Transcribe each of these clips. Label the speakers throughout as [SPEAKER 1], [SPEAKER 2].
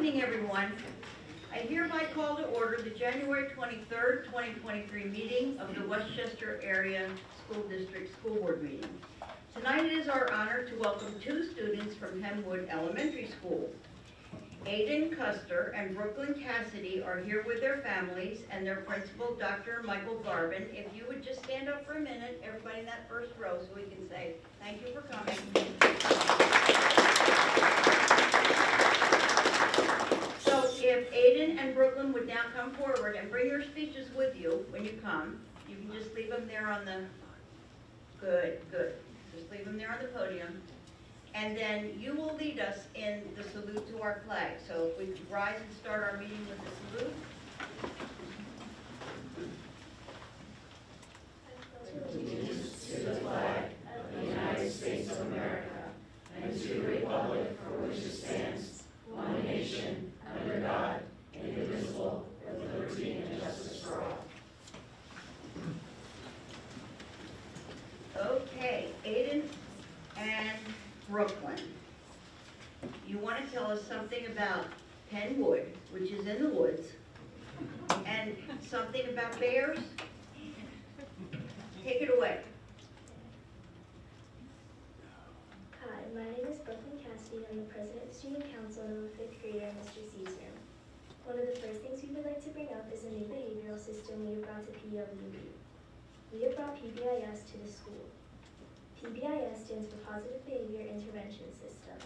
[SPEAKER 1] evening, everyone. I hereby call to order the January 23rd, 2023 meeting of the Westchester Area School District School Board meeting. Tonight it is our honor to welcome two students from Pennwood Elementary School. Aiden Custer and Brooklyn Cassidy are here with their families and their principal, Dr. Michael Garvin. If you would just stand up for a minute, everybody in that first row, so we can say thank you for coming. So if Aiden and Brooklyn would now come forward and bring your speeches with you when you come, you can just leave them there on the, good. Just leave them there on the podium. And then you will lead us in the salute to our flag. So if we could rise and start our meeting with the salute.
[SPEAKER 2] Allegiance to the flag of the United States of America and to the republic for which it stands, one nation, under God, indivisible, with liberty and justice for all.
[SPEAKER 1] Okay, Aiden and Brooklyn, you want to tell us something about Pennwood, which is in the woods, and something about bears? Take it away.
[SPEAKER 3] Hi, my name is Brooklyn Cassidy, and I'm the president of Student Council and I'm a 5th grader in Mr. C's room. One of the first things we would like to bring up is a new behavioral system we have brought to PWB. We have brought PBIS to the school. PBIS stands for Positive Behavior Intervention System.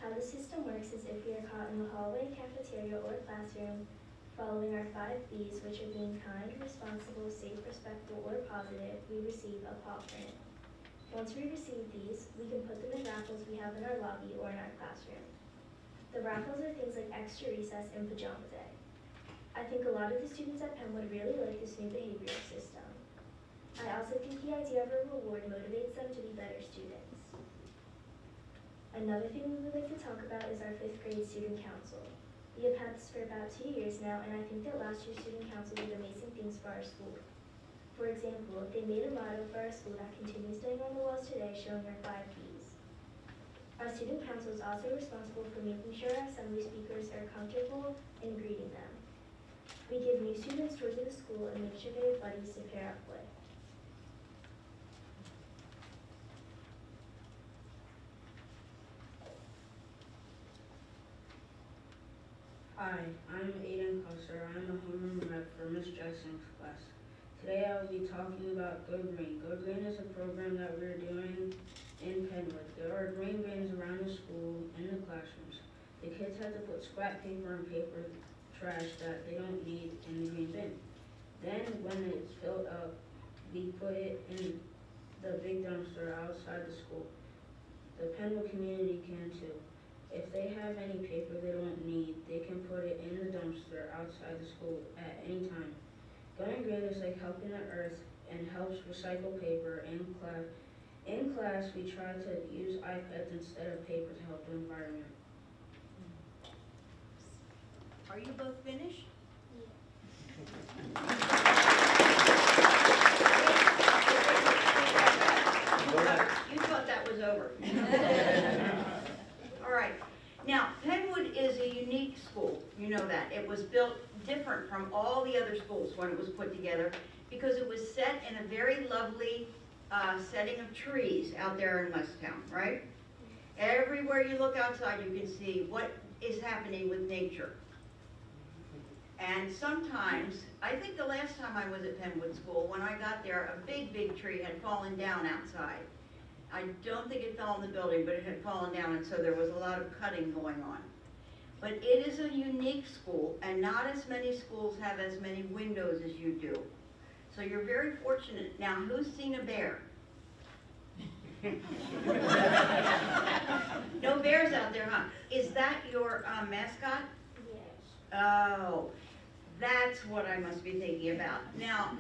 [SPEAKER 3] How the system works is if we are caught in the hallway, cafeteria, or classroom following our 5 Bs, which are being kind, responsible, safe, respectful, or positive, we receive a paw print. Once we receive these, we can put them in raffles we have in our lobby or in our classroom. The raffles are things like extra recess and pajama day. I think a lot of the students at Pennwood really like this new behavioral system. I also think the idea of a reward motivates them to be better students. Another thing we would like to talk about is our 5th grade student council. We have had this for about 2 years now, and I think that last year's student council did amazing things for our school. For example, they made a motto for our school that continues staying on the walls today, showing our 5 Bs. Our student council is also responsible for making sure our assembly speakers are comfortable in greeting them. We give new students tours of the school and make sure they have buddies to pair up with.
[SPEAKER 4] Hi, I'm Aiden Custer. I'm the homeroom rep for Miss Jackson's class. Today I will be talking about Go Green. Go Green is a program that we're doing in Pennwood. There are green bins around the school in the classrooms. The kids have to put scrap paper and paper trash that they don't need in the green bin. Then when it's filled up, we put it in the big dumpster outside the school. The Pennwood community can too. If they have any paper they don't need, they can put it in the dumpster outside the school at any time. Going green is like helping the earth and helps recycle paper. In class, we try to use iPads instead of paper to help the environment.
[SPEAKER 1] Are you both finished? You thought that was over. All right. Now, Pennwood is a unique school. You know that. It was built different from all the other schools when it was put together because it was set in a very lovely setting of trees out there in Westtown, right? Everywhere you look outside, you can see what is happening with nature. And sometimes, I think the last time I was at Pennwood School, when I got there, a big tree had fallen down outside. I don't think it fell in the building, but it had fallen down, and so there was a lot of cutting going on. But it is a unique school, and not as many schools have as many windows as you do. So you're very fortunate. Now, who's seen a bear? No bears out there, huh? Is that your mascot?
[SPEAKER 3] Yes.
[SPEAKER 1] Oh, that's what I must be thinking about. Now,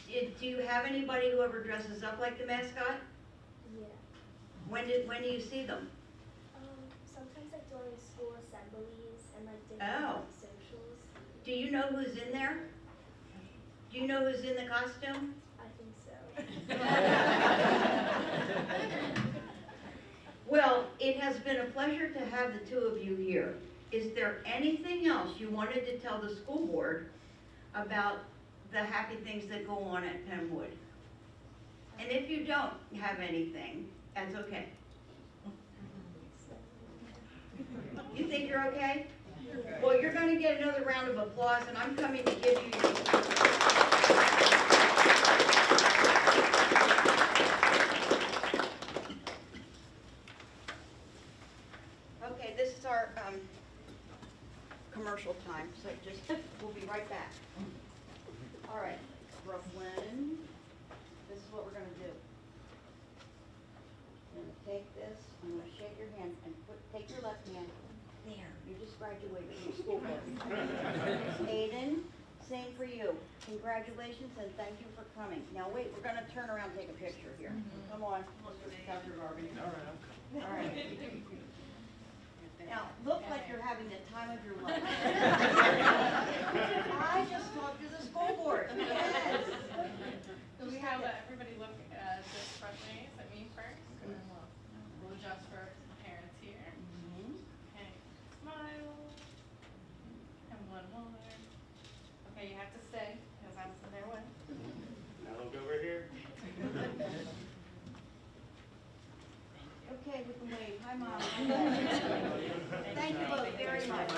[SPEAKER 1] do you have anybody who ever dresses up like the mascot?
[SPEAKER 3] Yeah.
[SPEAKER 1] When do you see them?
[SPEAKER 3] Sometimes like during school assemblies and like different
[SPEAKER 1] Oh.
[SPEAKER 3] socials.
[SPEAKER 1] Do you know who's in there? Do you know who's in the costume?
[SPEAKER 3] I think so.
[SPEAKER 1] Well, it has been a pleasure to have the two of you here. is there anything else you wanted to tell the school board about the happy things that go on at Pennwood? And if you don't have anything, that's okay. You think you're okay? Well, you're going to get another round of applause, and I'm coming to give you your... Okay, this is our commercial time, so just, we'll be right back. All right, Brooklyn, this is what we're going to do. I'm going to take this, I'm going to shake your hand, and take your left hand. There, you just graduated from school board. Aiden, same for you. Congratulations and thank you for coming. Now wait, we're gonna turn around and take a picture here. Come on, Dr. Garvin. All right. Now, look like you're having the time of your life. I just talked to the school board. Yes.
[SPEAKER 5] So we have everybody look just front face at me first, and then we'll adjust for parents here. Okay, smile, and one more. Okay, you have to stay, because I'm in their way.
[SPEAKER 6] Now look over here.
[SPEAKER 1] Okay, we can wave. Hi, Mom. Thank you both very much.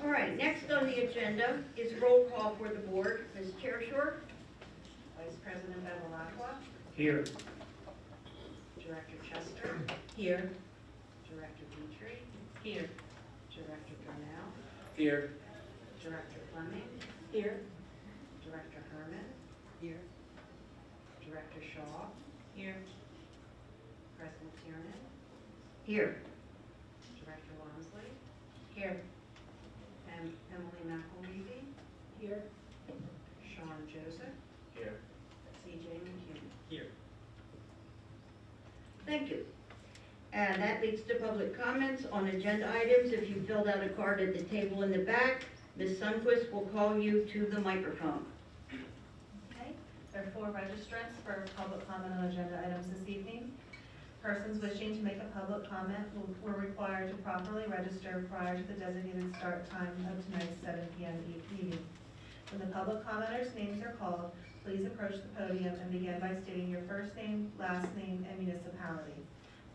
[SPEAKER 1] All right, next on the agenda is roll call for the board. Ms. Chairshore?
[SPEAKER 7] Vice President Bevilacqua,
[SPEAKER 6] Here.
[SPEAKER 7] Director Chester,
[SPEAKER 1] Here.
[SPEAKER 7] Director Petrie,
[SPEAKER 1] Here.
[SPEAKER 7] Director Darnell,
[SPEAKER 6] Here.
[SPEAKER 7] Director Fleming,
[SPEAKER 1] Here.
[SPEAKER 7] Director Herman,
[SPEAKER 1] Here.
[SPEAKER 7] Director Shaw,
[SPEAKER 1] Here.
[SPEAKER 7] President Tiernan,
[SPEAKER 1] Here.
[SPEAKER 7] Director Walmsley,
[SPEAKER 1] Here.
[SPEAKER 7] and Emily McElreevy,
[SPEAKER 1] Here.
[SPEAKER 7] Sean Joseph,
[SPEAKER 6] Here.
[SPEAKER 7] CJ McHugh.
[SPEAKER 6] Here.
[SPEAKER 1] Thank you. And that leads to public comments on agenda items. If you filled out a card at the table in the back, Ms. Sundquist will call you to the microphone.
[SPEAKER 8] Okay, there are 4 registrants for public comment on agenda items this evening. Persons wishing to make a public comment were required to properly register prior to the designated start time of tonight's 7 p.m. meeting. When the public commenters' names are called, please approach the podium and begin by stating your first name, last name, and municipality.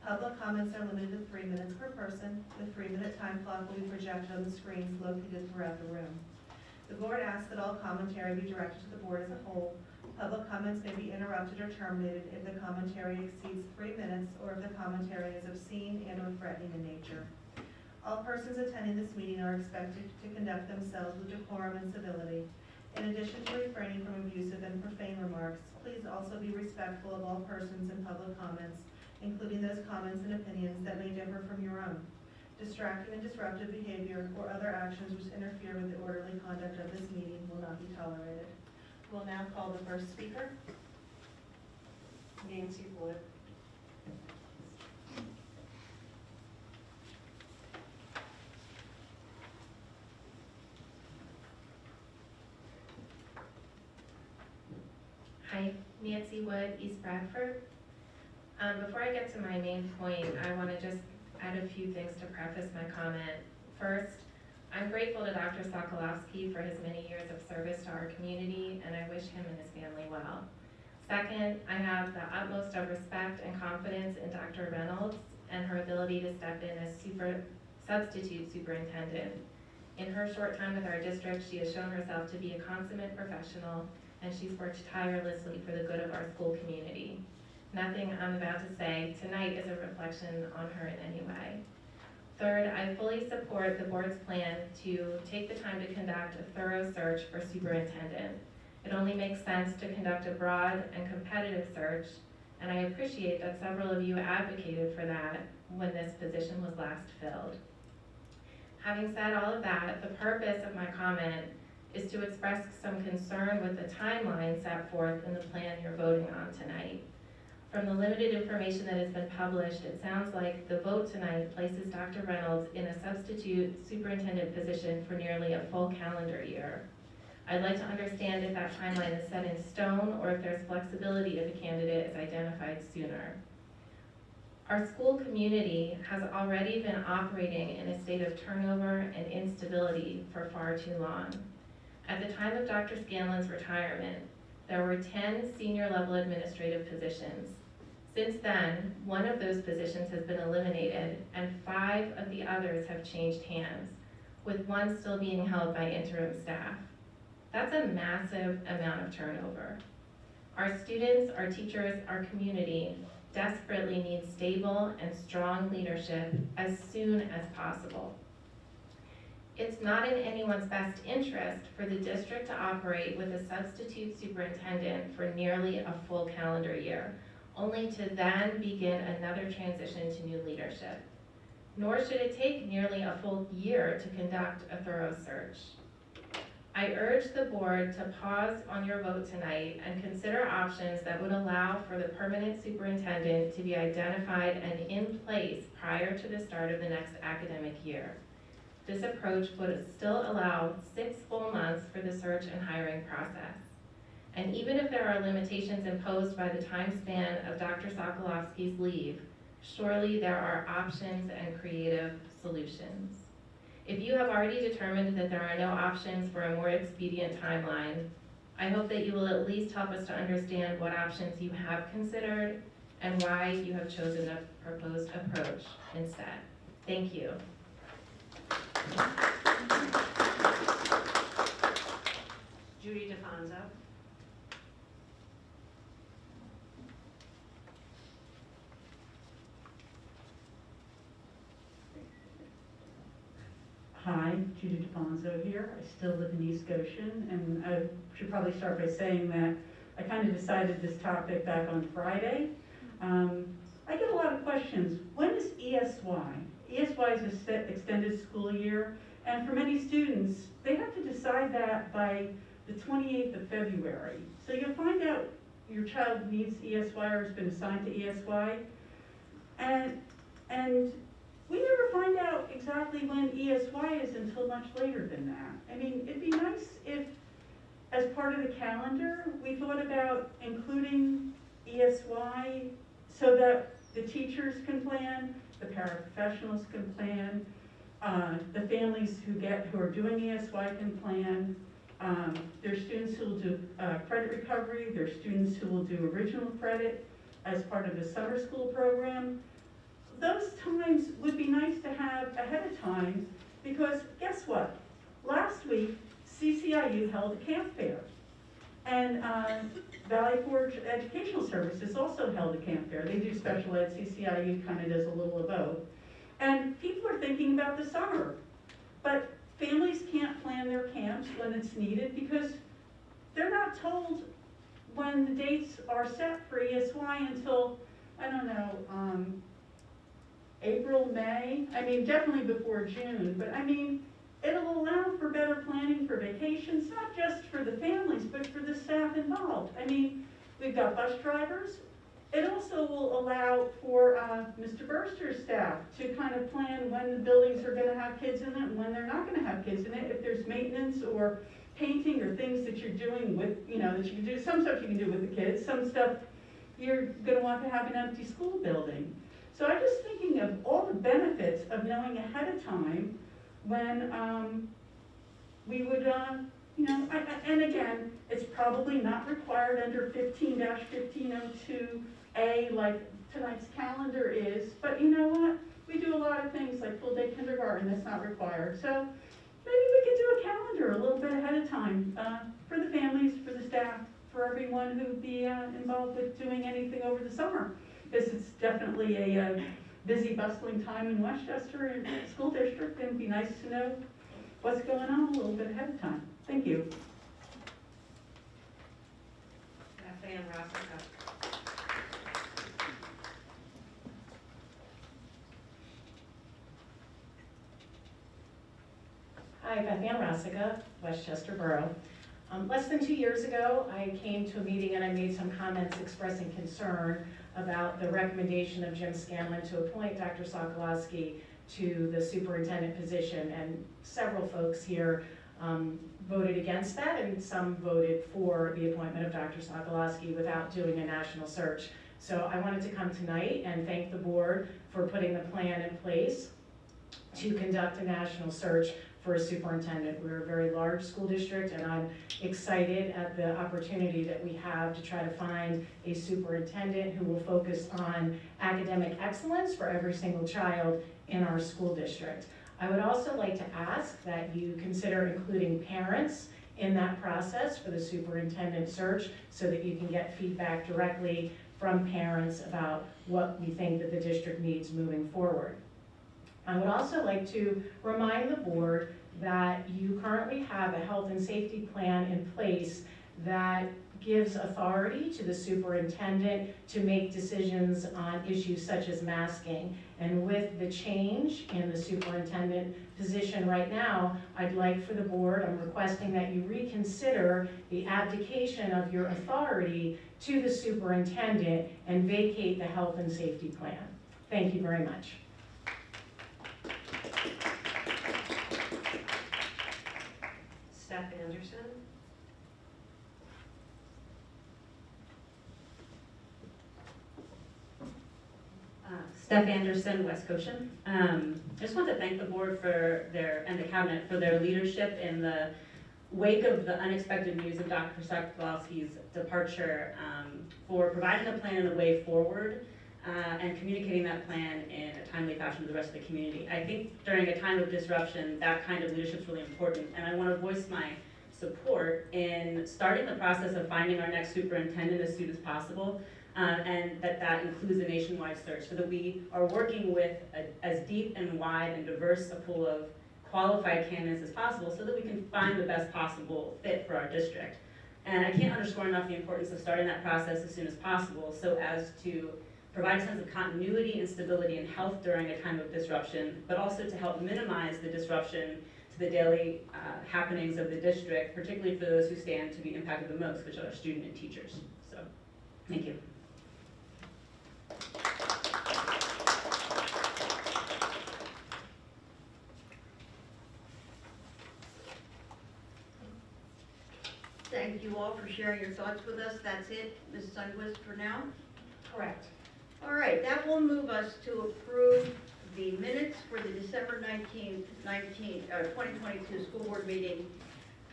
[SPEAKER 8] Public comments are limited to 3 minutes per person. The 3-minute time clock will be projected on the screens located throughout the room. The board asks that all commentary be directed to the board as a whole. Public comments may be interrupted or terminated if the commentary exceeds 3 minutes or if the commentary is obscene and or threatening in nature. All persons attending this meeting are expected to conduct themselves with decorum and civility. In addition to refraining from abusive and profane remarks, please also be respectful of all persons in public comments, including those comments and opinions that may differ from your own. Distracting and disruptive behavior or other actions which interfere with the orderly conduct of this meeting will not be tolerated. We'll now call the first speaker.
[SPEAKER 7] Nancy Wood.
[SPEAKER 9] Hi, Nancy Wood, East Bradford. Before I get to my main point, I want to just add a few things to preface my comment. First, I'm grateful to Dr. Sokolowski for his many years of service to our community, and I wish him and his family well. Second, I have the utmost of respect and confidence in Dr. Reynolds and her ability to step in as substitute superintendent. In her short time with our district, she has shown herself to be a consummate professional, and she's worked tirelessly for the good of our school community. Nothing I'm about to say tonight is a reflection on her in any way. Third, I fully support the board's plan to take the time to conduct a thorough search for superintendent. It only makes sense to conduct a broad and competitive search, and I appreciate that several of you advocated for that when this position was last filled. Having said all of that, the purpose of my comment is to express some concern with the timeline set forth in the plan you're voting on tonight. From the limited information that has been published, it sounds like the vote tonight places Dr. Reynolds in a substitute superintendent position for nearly a full calendar year. I'd like to understand if that timeline is set in stone or if there's flexibility if a candidate is identified sooner. Our school community has already been operating in a state of turnover and instability for far too long. At the time of Dr. Scanlon's retirement, there were 10 senior level administrative positions. Since then, one of those positions has been eliminated and 5 of the others have changed hands, with one still being held by interim staff. That's a massive amount of turnover. Our students, our teachers, our community desperately need stable and strong leadership as soon as possible. It's not in anyone's best interest for the district to operate with a substitute superintendent for nearly a full calendar year, only to then begin another transition to new leadership. Nor should it take nearly a full year to conduct a thorough search. I urge the board to pause on your vote tonight and consider options that would allow for the permanent superintendent to be identified and in place prior to the start of the next academic year. This approach would still allow 6 full months for the search and hiring process. And even if there are limitations imposed by the time span of Dr. Sokolowski's leave, surely there are options and creative solutions. If you have already determined that there are no options for a more expedient timeline, I hope that you will at least help us to understand what options you have considered and why you have chosen a proposed approach instead. Thank you.
[SPEAKER 7] Judy DeFonso.
[SPEAKER 10] Hi, Judy DeFonso here. I still live in East Goshen, and I should probably start by saying that I kind of decided this topic back on Friday. I get a lot of questions. When is ESY? ESY is a extended school year, and for many students, they have to decide that by the 28th of February. So you'll find out your child needs ESY or has been assigned to ESY, and we never find out exactly when ESY is until much later than that. I mean, it'd be nice if, as part of the calendar, we thought about including ESY so that the teachers can plan, the paraprofessionals can plan, the families who are doing ESY can plan. There's students who will do credit recovery. There's students who will do original credit as part of the summer school program. Those times would be nice to have ahead of time, because guess what? Last week, CCIU held a camp fair, and Valley Forge Educational Services also held a camp fair. They do special ed, CCIU kind of does a little of both. And people are thinking about the summer, but families can't plan their camps when it's needed because they're not told when the dates are set for ESY until, I don't know, April, May. I mean, definitely before June, but I mean, it'll allow for better planning for vacations, not just for the families, but for the staff involved. I mean, we've got bus drivers. It also will allow for Mr. Burster's staff to kind of plan when the buildings are gonna have kids in it and when they're not gonna have kids in it. If there's maintenance or painting or things that you're doing with, that you can do, some stuff you can do with the kids, some stuff you're gonna want to have an empty school building. So I'm just thinking of all the benefits of knowing ahead of time when we would, and again, it's probably not required under 15-1502A like tonight's calendar is, but you know what? We do a lot of things like full day kindergarten that's not required. So maybe we could do a calendar a little bit ahead of time for the families, for the staff, for everyone who'd be involved with doing anything over the summer. Because it's definitely a busy, bustling time in Westchester and school district, and it'd be nice to know what's going on a little bit ahead of time. Thank you.
[SPEAKER 7] Beth Ann Rossica.
[SPEAKER 11] Hi, Beth Ann Rossica, Westchester Borough. Less than 2 years ago, I came to a meeting and I made some comments expressing concern about the recommendation of Jim Scanlon to appoint Dr. Sokolowski to the superintendent position, and several folks here voted against that, and some voted for the appointment of Dr. Sokolowski without doing a national search. So I wanted to come tonight and thank the board for putting the plan in place to conduct a national search for a superintendent. We're a very large school district, and I'm excited at the opportunity that we have to try to find a superintendent who will focus on academic excellence for every single child in our school district. I would also like to ask that you consider including parents in that process for the superintendent search so that you can get feedback directly from parents about what we think that the district needs moving forward. I would also like to remind the board that you currently have a health and safety plan in place that gives authority to the superintendent to make decisions on issues such as masking. And with the change in the superintendent position right now, I'd like for the board, I'm requesting that you reconsider the abdication of your authority to the superintendent and vacate the health and safety plan. Thank you very much.
[SPEAKER 7] Steph Anderson. Steph Anderson, West Goshen. I just want to thank the board and the cabinet for their leadership in the wake of the unexpected news of Dr. Sokolowski's departure, for providing a plan and a way forward, and communicating that plan in a timely fashion to the rest of the community. I think during a time of disruption, that kind of leadership is really important, and I want to voice my support in starting the process of finding our next superintendent as soon as possible, and that includes a nationwide search so that we are working with as deep and wide and diverse a pool of qualified candidates as possible so that we can find the best possible fit for our district. And I can't underscore enough the importance of starting that process as soon as possible so as to provide a sense of continuity and stability and health during a time of disruption, but also to help minimize the disruption to the daily happenings of the district, particularly for those who stand to be impacted the most, which are our students and teachers. So, thank you.
[SPEAKER 1] Thank you all for sharing your thoughts with us. That's it, Ms. Sundquist, for now?
[SPEAKER 11] Correct.
[SPEAKER 1] All right, that will move us to approve the minutes for the December 19th, 2022 school board meeting.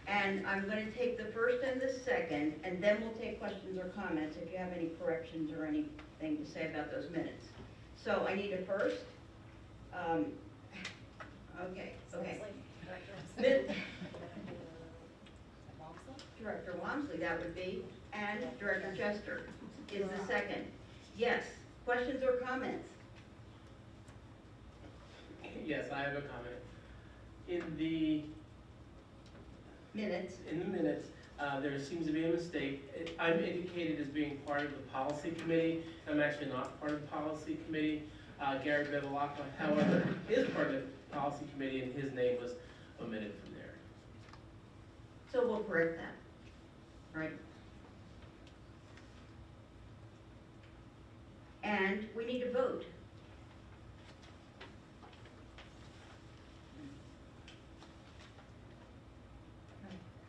[SPEAKER 1] And I'm going to take the first and the second, and then we'll take questions or comments if you have any corrections or anything to say about those minutes. So I need a first. Okay. Director Wamsley, that would be, and Director Chester is the second. Yes, questions or comments?
[SPEAKER 6] Yes, I have a comment. In the
[SPEAKER 1] Minutes.
[SPEAKER 6] There seems to be a mistake. I'm indicated as being part of the policy committee. I'm actually not part of the policy committee. Gary Bevilacqua, however, is part of the policy committee, and his name was omitted from there.
[SPEAKER 1] So we'll correct that, right? And we need to vote.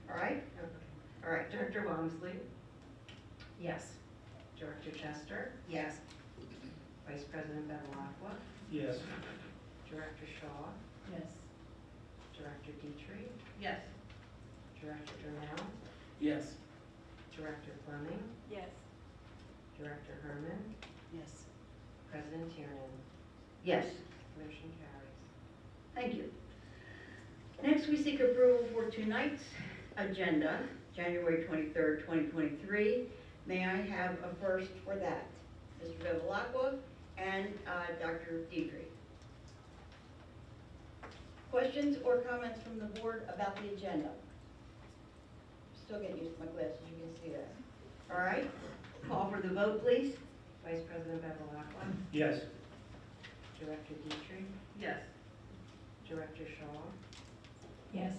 [SPEAKER 1] All right? All right.
[SPEAKER 7] Director Wamsley,
[SPEAKER 11] Yes.
[SPEAKER 7] Director Chester,
[SPEAKER 1] Yes.
[SPEAKER 7] Vice President Bevilacqua,
[SPEAKER 6] Yes.
[SPEAKER 7] Director Shaw,
[SPEAKER 11] Yes.
[SPEAKER 7] Director Dietrich,
[SPEAKER 8] Yes.
[SPEAKER 7] Director Durnell,
[SPEAKER 6] Yes.
[SPEAKER 7] Director Fleming,
[SPEAKER 5] Yes.
[SPEAKER 7] Director Herman,
[SPEAKER 11] Yes.
[SPEAKER 7] President Tiernan.
[SPEAKER 1] Yes.
[SPEAKER 7] Motion carries.
[SPEAKER 1] Thank you. Next, we seek approval for tonight's agenda, January 23rd, 2023. May I have a first for that? Mr. Bevilacqua and Dr. Dietrich. Questions or comments from the board about the agenda? Still getting used to my glasses, you can see that. All right, call for the vote, please.
[SPEAKER 7] Vice President Bevilacqua,
[SPEAKER 6] Yes.
[SPEAKER 7] Director Dietrich,
[SPEAKER 8] Yes.
[SPEAKER 7] Director Shaw,
[SPEAKER 11] Yes.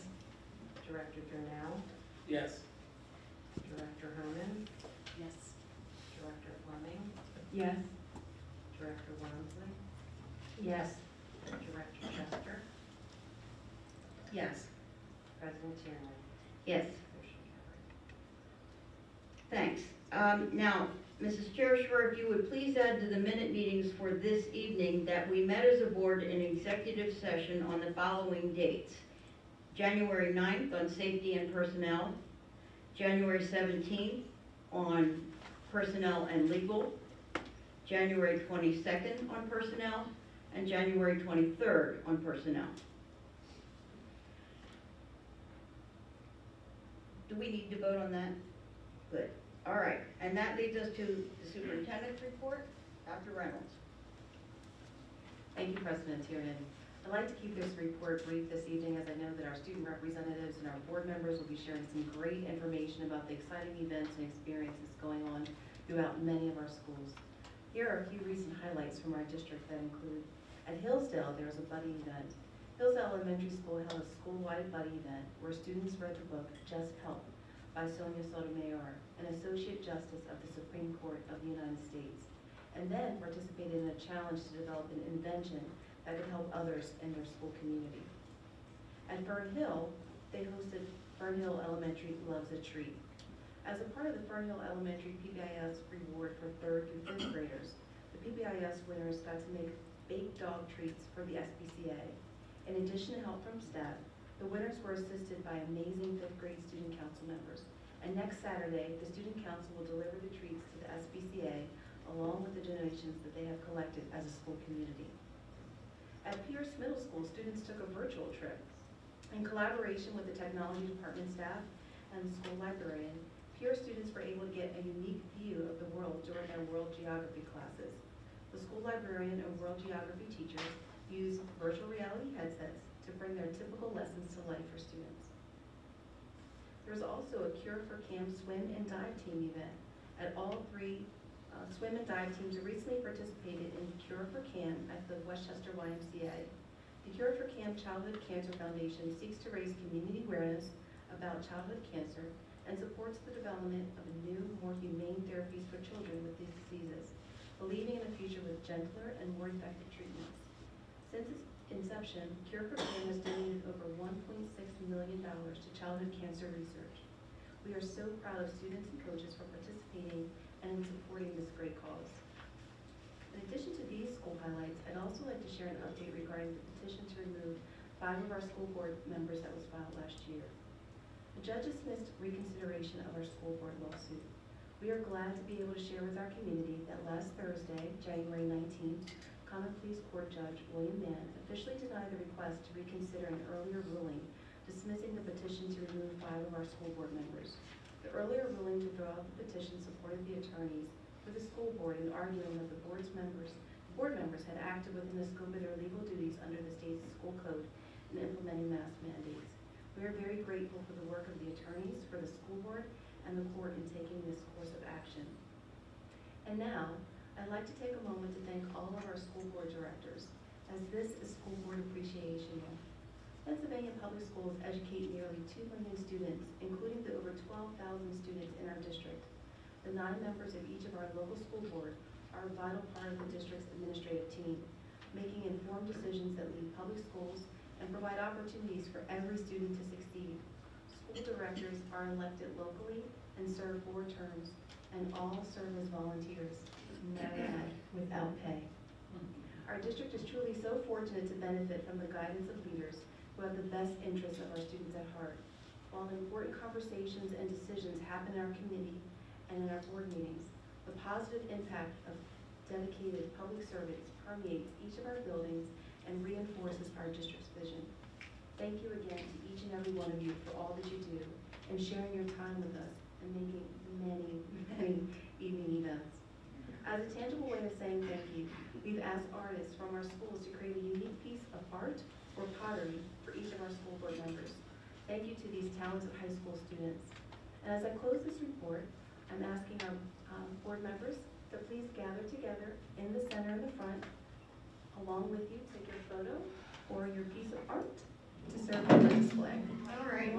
[SPEAKER 7] Director Durnell,
[SPEAKER 6] Yes.
[SPEAKER 2] Director Herman,
[SPEAKER 11] Yes.
[SPEAKER 2] Director Fleming,
[SPEAKER 10] Yes.
[SPEAKER 2] Director Wamsley,
[SPEAKER 11] Yes.
[SPEAKER 2] Director Chester,
[SPEAKER 11] Yes.
[SPEAKER 2] President Tierney.
[SPEAKER 1] Yes.
[SPEAKER 2] Motion carried.
[SPEAKER 1] Thanks. Now, Mrs. Cherishwer, if you would please add to the minute meetings for this evening that we met as a board in executive session on the following dates. January 9th on safety and personnel, January 17th on personnel and legal, January 22nd on personnel, and January 23rd on personnel. Do we need to vote on that? Good. All right, and that leads us to the superintendent's report. Dr. Reynolds.
[SPEAKER 12] Thank you, President Tiernan. I'd like to keep this report brief this evening, as I know that our student representatives and our board members will be sharing some great information about the exciting events and experiences going on throughout many of our schools. Here are a few recent highlights from our district that include, at Hillsdale, there was a buddy event. Hillsdale Elementary School held a school-wide buddy event where students read the book Just Help by Sonia Sotomayor, an Associate Justice of the Supreme Court of the United States, and then participated in a challenge to develop an invention that could help others in their school community. At Fern Hill, they hosted Fern Hill Elementary Loves a Treat. As a part of the Fern Hill Elementary PBIS reward for 3rd through 5th graders, the PBIS winners got to make baked dog treats for the SPCA. In addition to help from staff, the winners were assisted by amazing 5th grade student council members. And next Saturday, the student council will deliver the treats to the SPCA along with the donations that they have collected as a school community. At Pierce Middle School, students took a virtual trip. In collaboration with the technology department staff and the school librarian, Pierce students were able to get a unique view of the world during their world geography classes. The school librarian and world geography teachers use virtual reality headsets to bring their typical lessons to life for students. There was also a Cure for Camp swim and dive team event. At all 3 swim and dive teams recently participated in Cure for Camp at the Westchester YMCA. The Cure for Camp Childhood Cancer Foundation seeks to raise community awareness about childhood cancer and supports the development of new, more humane therapies for children with these diseases, believing in a future with gentler and more effective treatments. Since its inception, Cure for Camp has donated over $1.6 million to childhood cancer research. We are so proud of students and coaches for participating and in supporting this great cause. In addition to these school highlights, I'd also like to share an update regarding the petition to remove 5 of our school board members that was filed last year. The judge dismissed reconsideration of our school board lawsuit. We are glad to be able to share with our community that last Thursday, January 19th, Common Pleas Court Judge William Mann officially denied the request to reconsider an earlier ruling dismissing the petition to remove 5 of our school board members. The earlier ruling to draw the petition supported the attorneys for the school board in arguing that the board members had acted within the scope of their legal duties under the state's school code in implementing mask mandates. We are very grateful for the work of the attorneys, for the school board, and the court in taking this course of action. And now, I'd like to take a moment to thank all of our school board directors, as this is School Board Appreciation Month. Pennsylvania Public Schools educate nearly 2 million students, including the over 12,000 students in our district. The 9 members of each of our local school board are a vital part of the district's administrative team, making informed decisions that lead public schools and provide opportunities for every student to succeed. School directors are elected locally and serve 4 terms, and all serve as volunteers, without pay. Our district is truly so fortunate to benefit from the guidance of leaders who have the best interests of our students at heart. While important conversations and decisions happen in our committee and in our board meetings, the positive impact of dedicated public servants permeates each of our buildings and reinforces our district's vision. Thank you again to each and every one of you for all that you do and sharing your time with us and making many, many evening events. As a tangible way of saying thank you, we've asked artists from our schools to create a unique piece of art or pottery for each of our school board members. Thank you to these talented high school students. And as I close this report, I'm asking our board members to please gather together in the center in the front. Along with you, take your photo or your piece of art.
[SPEAKER 9] to serve under this flag.
[SPEAKER 1] All right.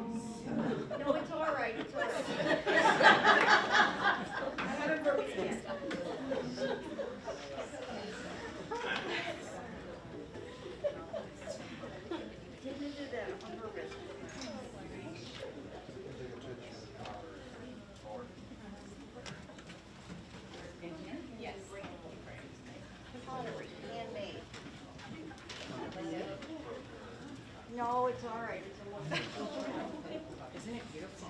[SPEAKER 1] No, it's all right, it's all right. I haven't broken it yet. Didn't do that on purpose.
[SPEAKER 5] Yes.
[SPEAKER 1] Pottery, handmade. No, it's all right, it's a wonderful.
[SPEAKER 2] Isn't it beautiful?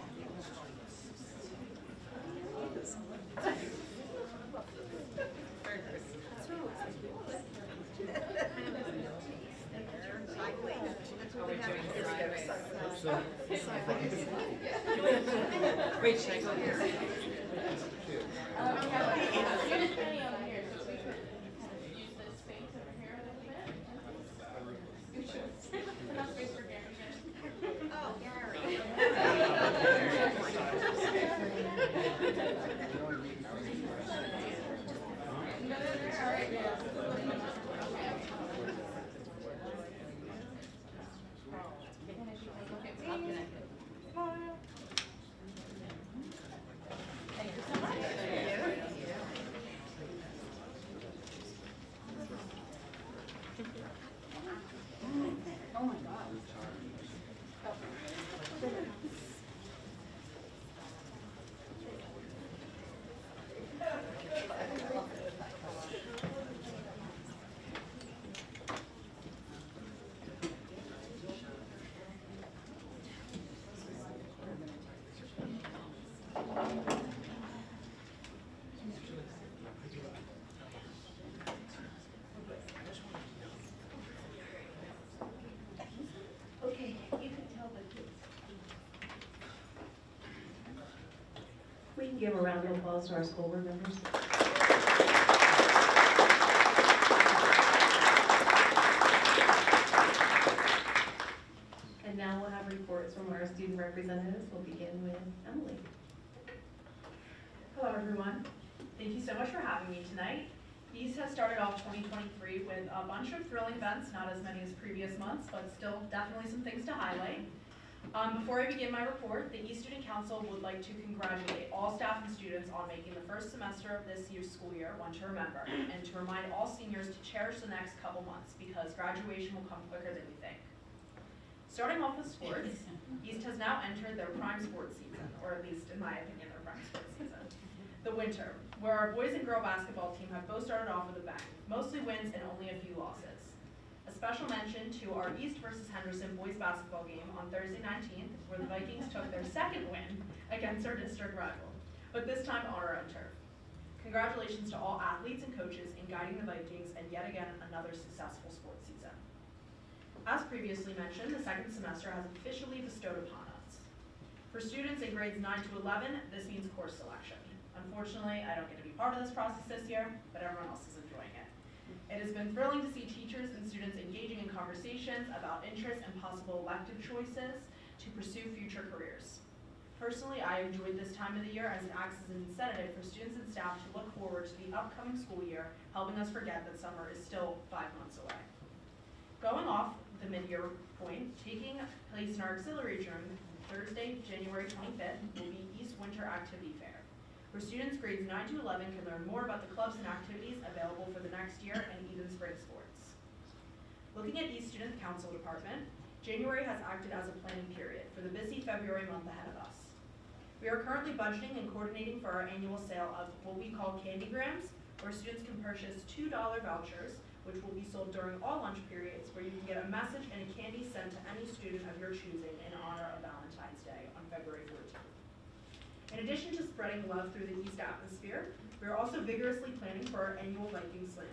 [SPEAKER 2] Wait, should I go here?
[SPEAKER 5] We have student training over here, so we could use this space over here a little bit. Enough space for Gary.
[SPEAKER 1] Oh, Gary. Okay, you can tell the kids.
[SPEAKER 11] We can give a round of applause to our school board members.
[SPEAKER 9] And now we'll have reports from our student representatives. We'll begin with Emily.
[SPEAKER 13] Hello, everyone. Thank you so much for having me tonight. East has started off 2023 with a bunch of thrilling events, not as many as previous months, but still definitely some things to highlight. Before I begin my report, the East Student Council would like to congratulate all staff and students on making the first semester of this year's school year one to remember, and to remind all seniors to cherish the next couple months because graduation will come quicker than we think. Starting off with sports, East has now entered their prime sports season, or at least in my opinion, their prime sports season. The winter, where our boys and girl basketball team have both started off with a bang, mostly wins and only a few losses. A special mention to our East versus Henderson boys basketball game on Thursday 19th, where the Vikings took their second win against our district rival, but this time on our own turf. Congratulations to all athletes and coaches in guiding the Vikings, and yet again, another successful sports season. As previously mentioned, the second semester has officially bestowed upon us. For students in grades 9 to 11, this means course selection. Unfortunately, I don't get to be part of this process this year, but everyone else is enjoying it. It has been thrilling to see teachers and students engaging in conversations about interests and possible elective choices to pursue future careers. Personally, I enjoyed this time of the year as it acts as an incentive for students and staff to look forward to the upcoming school year, helping us forget that summer is still 5 months away. Going off the mid-year point, taking place in our auxiliary room Thursday, January 25th, will be East Winter Activity Fair, where students grades 9 to 11 can learn more about the clubs and activities available for the next year and even spring sports. Looking at East Student Council Department, January has acted as a planning period for the busy February month ahead of us. We are currently budgeting and coordinating for our annual sale of what we call Candygrams, where students can purchase $2 vouchers, which will be sold during all lunch periods, where you can get a message and a candy sent to any student of your choosing in honor of Valentine's Day on February 14th. In addition to spreading love through the East atmosphere, we are also vigorously planning for our annual Viking Slam,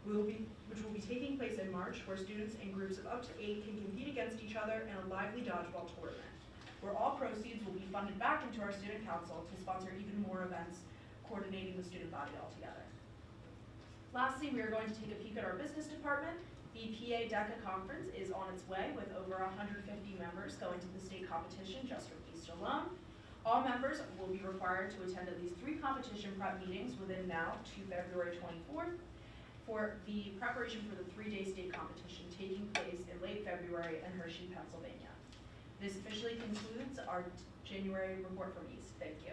[SPEAKER 13] which will be taking place in March, where students in groups of up to 8 can compete against each other in a lively dodgeball tournament, where all proceeds will be funded back into our student council to sponsor even more events, coordinating the student body all together. Lastly, we are going to take a peek at our business department. The PA DECA conference is on its way with over 150 members going to the state competition just from East alone. All members will be required to attend at least 3 competition prep meetings within now to February 24th. for the preparation for the 3-day state competition taking place in late February in Hershey, Pennsylvania. This officially concludes our January report from East. Thank you.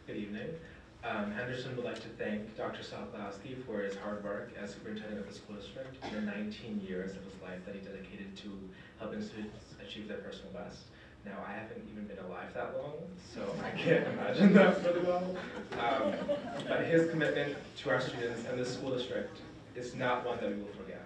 [SPEAKER 14] Good evening. Henderson would like to thank Dr. Sokolowski for his hard work as superintendent of the school district in the 19 years of his life that he dedicated to helping students achieve their personal best. Now, I haven't even been alive that long, so I can't imagine that really well. But his commitment to our students and the school district is not one that we will forget.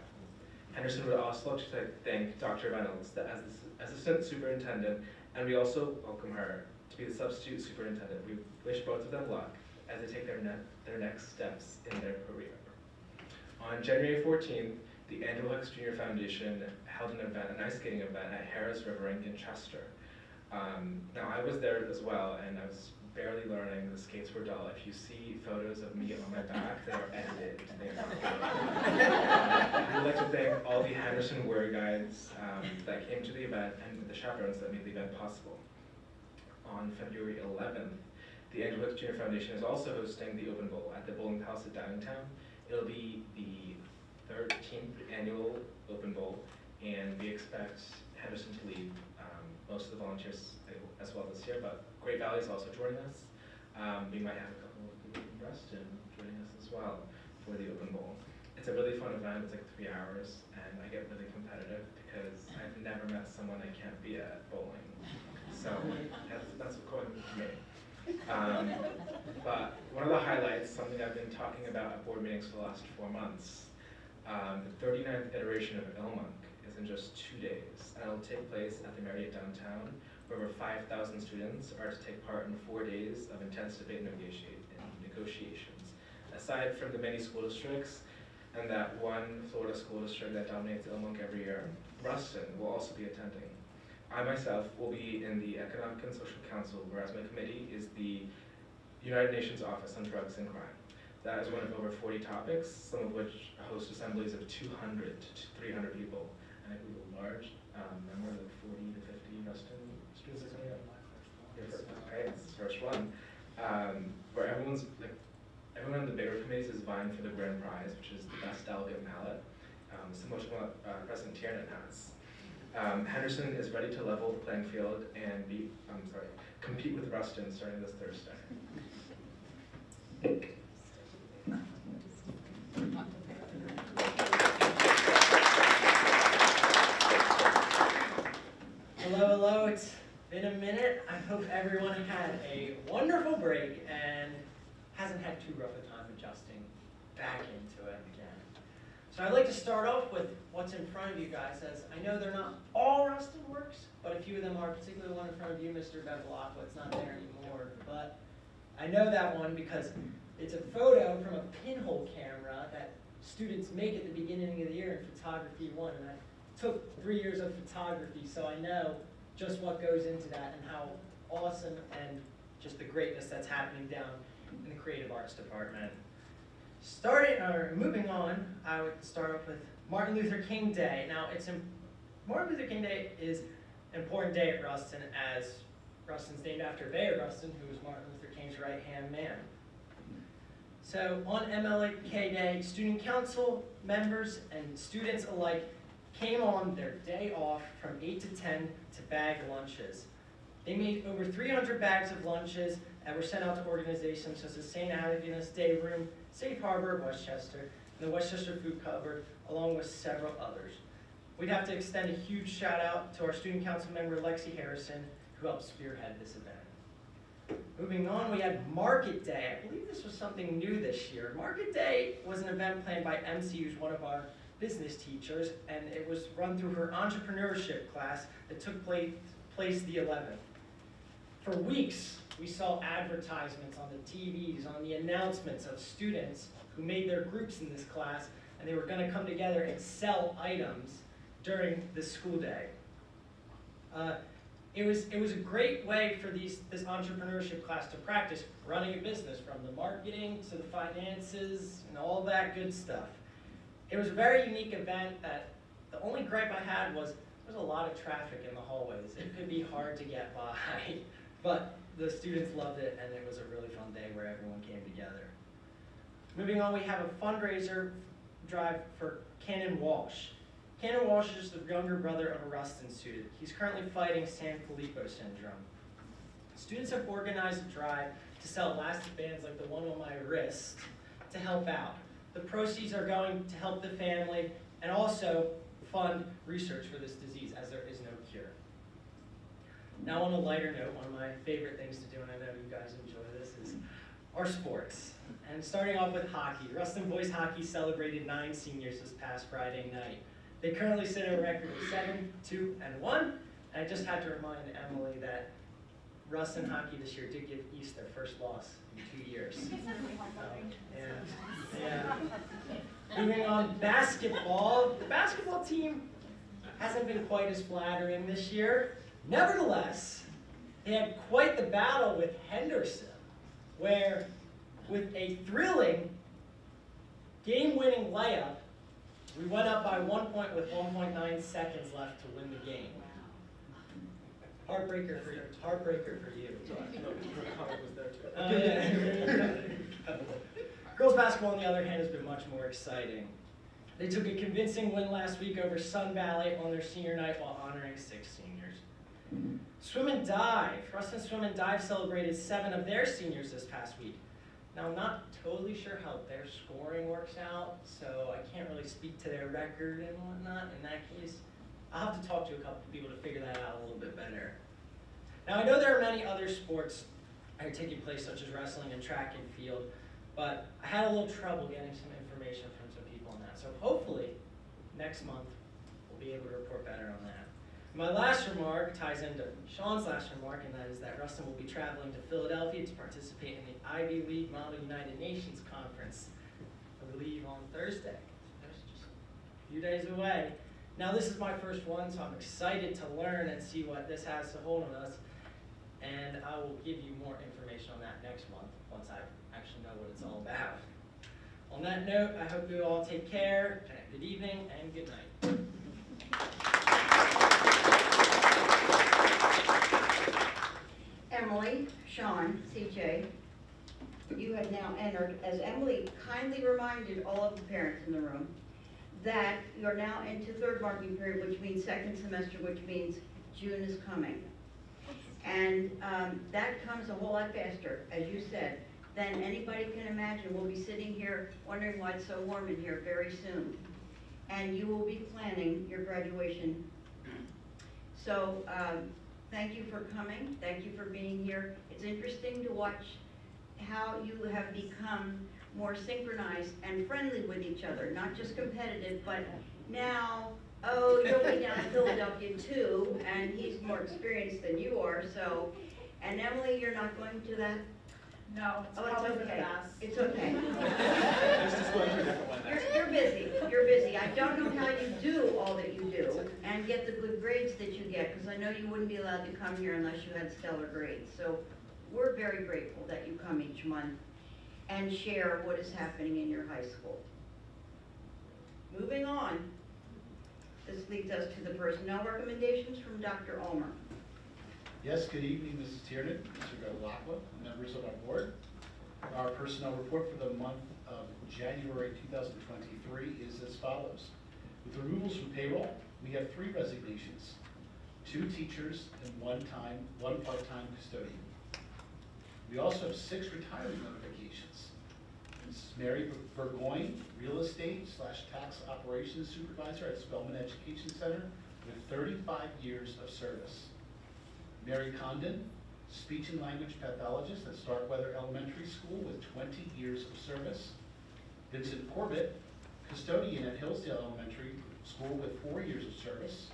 [SPEAKER 14] Henderson would also like to thank Dr. Reynolds as the assistant superintendent, and we also welcome her to be the substitute superintendent. We wish both of them luck as they take their next steps in their career. On January 14th, the Andrew Hicks Junior Foundation held an event, an ice skating event at Harris River Rink in Chester. Now I was there as well, and I was barely learning. The skates were dull. If you see photos of me on my back, they are edited. I would like to thank all the Henderson Warrior Guides that came to the event and the chaperones that made the event possible. On February 11th, the Andrew Hicks Junior Foundation is also hosting the Open Bowl at the Bowling Palace at Downtown. It'll be the 13th annual Open Bowl, and we expect Henderson to lead most of the volunteers as well this year, but Great Valley is also joining us. We might have a couple of people from Reston joining us as well for the Open Bowl. It's a really fun event. It's like 3 hours, and I get really competitive because I've never met someone I can't be at bowling. So that's going for me. But one of the highlights, something I've been talking about at board meetings for the last 4 months, the 39th iteration of Ilmonk is in just 2 days, and it'll take place at the Marriott downtown, where over 5,000 students are to take part in 4 days of intense debate and negotiations. Aside from the many school districts and that one Florida school district that dominates Ilmonk every year, Ruston will also be attending. I myself will be in the Economic and Social Council, whereas my committee is the United Nations Office on Drugs and Crime. That is one of over 40 topics, some of which host assemblies of 200 to 300 people. And I think we have a large number of 40 to 50 Ruston students are coming up. Right, it's the first one. Where everyone in the bigger committees is vying for the grand prize, which is the best delegate mallet, similar to what President Tiernan has. Henderson is ready to level the playing field and compete with Ruston starting this Thursday.
[SPEAKER 15] Hello, it's been a minute. I hope everyone had a wonderful break and hasn't had too rough a time adjusting back into it again. So I'd like to start off with what's in front of you guys, as I know they're not all Ruston works, but a few of them are, particularly the one in front of you, Mr. Bevilacqua. It's not there anymore, but I know that one because it's a photo from a pinhole camera that students make at the beginning of the year in Photography 1, and I took 3 years of photography, so I know just what goes into that and how awesome and just the greatness that's happening down in the Creative Arts Department. Moving on, I would start off with Martin Luther King Day. Now, Martin Luther King Day is an important day at Ruston, as Ruston's named after Bayard Rustin, who was Martin Luther King's right-hand man. So on MLK Day, student council members and students alike came on their day off from 8 to 10 to bag lunches. They made over 300 bags of lunches that were sent out to organizations such as St. Agnes Day Room, Safe Harbor of Westchester, and the Westchester Food Cupboard, along with several others. We'd have to extend a huge shout out to our student council member, Lexi Harrison, who helped spearhead this event. Moving on, we had Market Day. I believe this was something new this year. Market Day was an event planned by MC, who's one of our business teachers, and it was run through her entrepreneurship class that took place the 11th. For weeks, we saw advertisements on the TVs, on the announcements of students who made their groups in this class, and they were going to come together and sell items during the school day. It was a great way for this entrepreneurship class to practice running a business, from the marketing to the finances and all that good stuff. It was a very unique event that the only gripe I had was there was a lot of traffic in the hallways. It could be hard to get by. But the students loved it, and it was a really fun day where everyone came together. Moving on, we have a fundraiser drive for Cannon Walsh. Cannon Walsh is the younger brother of a Ruston student. He's currently fighting Sanfilippo syndrome. Students have organized a drive to sell elastic bands like the one on my wrist to help out. The proceeds are going to help the family and also fund research for this disease, as there is no cure. Now on a lighter note, one of my favorite things to do, and I know you guys enjoy this, is our sports. And starting off with hockey. Ruston Boys Hockey celebrated 9 seniors this past Friday night. They currently sit at a record of 7, 2, and 1. And I just had to remind Emily that Ruston Hockey this year did give East their first loss in 2 years. Yeah. Moving on, basketball. The basketball team hasn't been quite as flattering this year. Nevertheless, they had quite the battle with Henderson, where with a thrilling game-winning layup, we went up by 1 point with 1.9 seconds left to win the game. Heartbreaker for you. Girls basketball, on the other hand, has been much more exciting. They took a convincing win last week over Sun Valley on their senior night while honoring 6 seniors. Swim and dive. Ruston Swim and Dive celebrated 7 of their seniors this past week. Now, I'm not totally sure how their scoring works out, so I can't really speak to their record and whatnot. In that case, I'll have to talk to a couple people to figure that out a little bit better. Now, I know there are many other sports that are taking place, such as wrestling and track and field, but I had a little trouble getting some information from some people on that. So hopefully, next month, we'll be able to report better on that. My last remark ties into Sean's last remark, and that is that Ruston will be traveling to Philadelphia to participate in the Ivy League Model United Nations Conference, I believe on Thursday. That's just a few days away. Now, this is my first one, so I'm excited to learn and see what this has to hold on us, and I will give you more information on that next month once I actually know what it's all about. On that note, I hope you all take care, good evening, and good night.
[SPEAKER 1] Emily, Sean, CJ, you have now entered, as Emily kindly reminded all of the parents in the room, that you're now into 3rd marking period, which means 2nd semester, which means June is coming. And that comes a whole lot faster, as you said, than anybody can imagine. We'll be sitting here wondering why it's so warm in here very soon. And you will be planning your graduation. So thank you for coming. Thank you for being here. It's interesting to watch how you have become more synchronized and friendly with each other, not just competitive, but now, oh, you'll be down in Philadelphia too, and he's more experienced than you are, so, and Emily, you're not going to that?
[SPEAKER 13] No, it's
[SPEAKER 1] Oh,
[SPEAKER 13] probably
[SPEAKER 1] it's
[SPEAKER 13] for the
[SPEAKER 1] okay.
[SPEAKER 13] best.
[SPEAKER 1] It's okay. You're busy, you're busy. I don't know how you do all that you do and get the good grades that you get, because I know you wouldn't be allowed to come here unless you had stellar grades. So we're very grateful that you come each month and share what is happening in your high school. Moving on, this leads us to the personnel recommendations from Dr. Ulmer.
[SPEAKER 16] Yes, good evening, Mrs. Tiernan, Mr. Galacqua, members of our board. Our personnel report for the month of January 2023 is as follows. With removals from payroll, we have 3 resignations, 2 teachers and 1 part-time custodian. We also have 6 retirement notifications. Mrs. Mary Burgoyne, real estate / tax operations supervisor at Spelman Education Center with 35 years of service. Mary Condon, speech and language pathologist at Starkweather Elementary School with 20 years of service. Vincent Corbett, custodian at Hillsdale Elementary School with 4 years of service.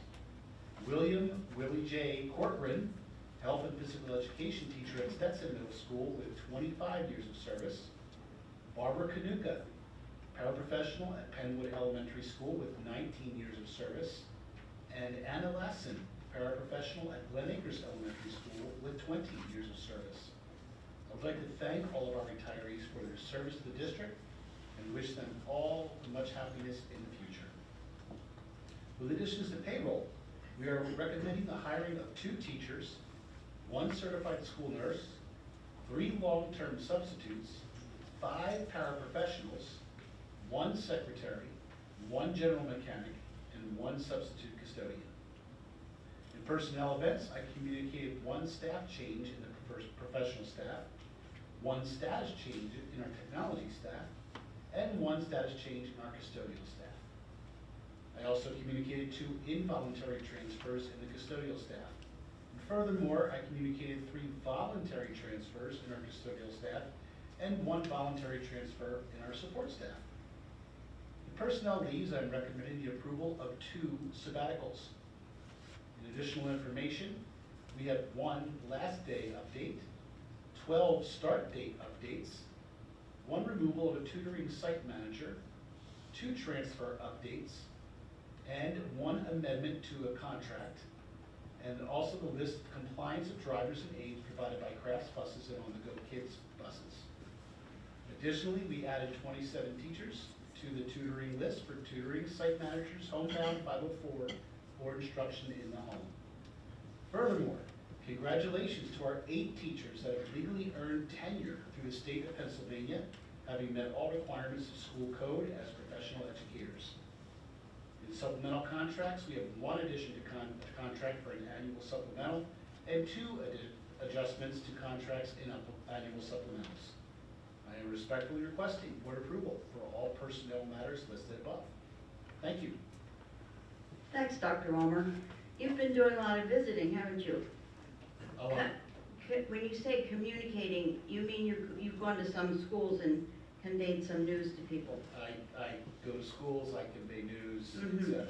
[SPEAKER 16] Willie J. Corcoran, health and physical education teacher at Stetson Middle School with 25 years of service. Barbara Kanuka, paraprofessional at Pennwood Elementary School with 19 years of service. And Anna Lassen, paraprofessional at Glen Acres Elementary School with 20 years of service. I would like to thank all of our retirees for their service to the district and wish them all much happiness in the future. With additions to payroll, we are recommending the hiring of 2 teachers, 1 certified school nurse, 3 long-term substitutes, 5 paraprofessionals, 1 secretary, 1 general mechanic, and 1 substitute custodian. In personnel events, I communicated 1 staff change in the professional staff, 1 status change in our technology staff, and 1 status change in our custodial staff. I also communicated 2 involuntary transfers in the custodial staff. And furthermore, I communicated 3 voluntary transfers in our custodial staff and 1 voluntary transfer in our support staff. In personnel leaves, I'm recommending the approval of 2 sabbaticals. In additional information, we have 1 last day update, 12 start date updates, 1 removal of a tutoring site manager, 2 transfer updates, and 1 amendment to a contract, and also the list of compliance of drivers and aides provided by Crafts buses and On-the-Go Kids buses. Additionally, we added 27 teachers to the tutoring list for tutoring site managers, homebound 504, or instruction in the home. Furthermore, congratulations to our 8 teachers that have legally earned tenure through the state of Pennsylvania, having met all requirements of school code as professional educators. In supplemental contracts, we have 1 addition to contract for an annual supplemental and 2 adjustments to contracts in annual supplementals. I am respectfully requesting board approval for all personnel matters listed above. Thank you.
[SPEAKER 1] Thanks, Dr. Ulmer. You've been doing a lot of visiting, haven't you?
[SPEAKER 16] A lot.
[SPEAKER 1] When you say communicating, you mean you've gone to some schools and conveyed some news to people?
[SPEAKER 16] I go to schools, I convey news,
[SPEAKER 1] Mhm.
[SPEAKER 16] etc.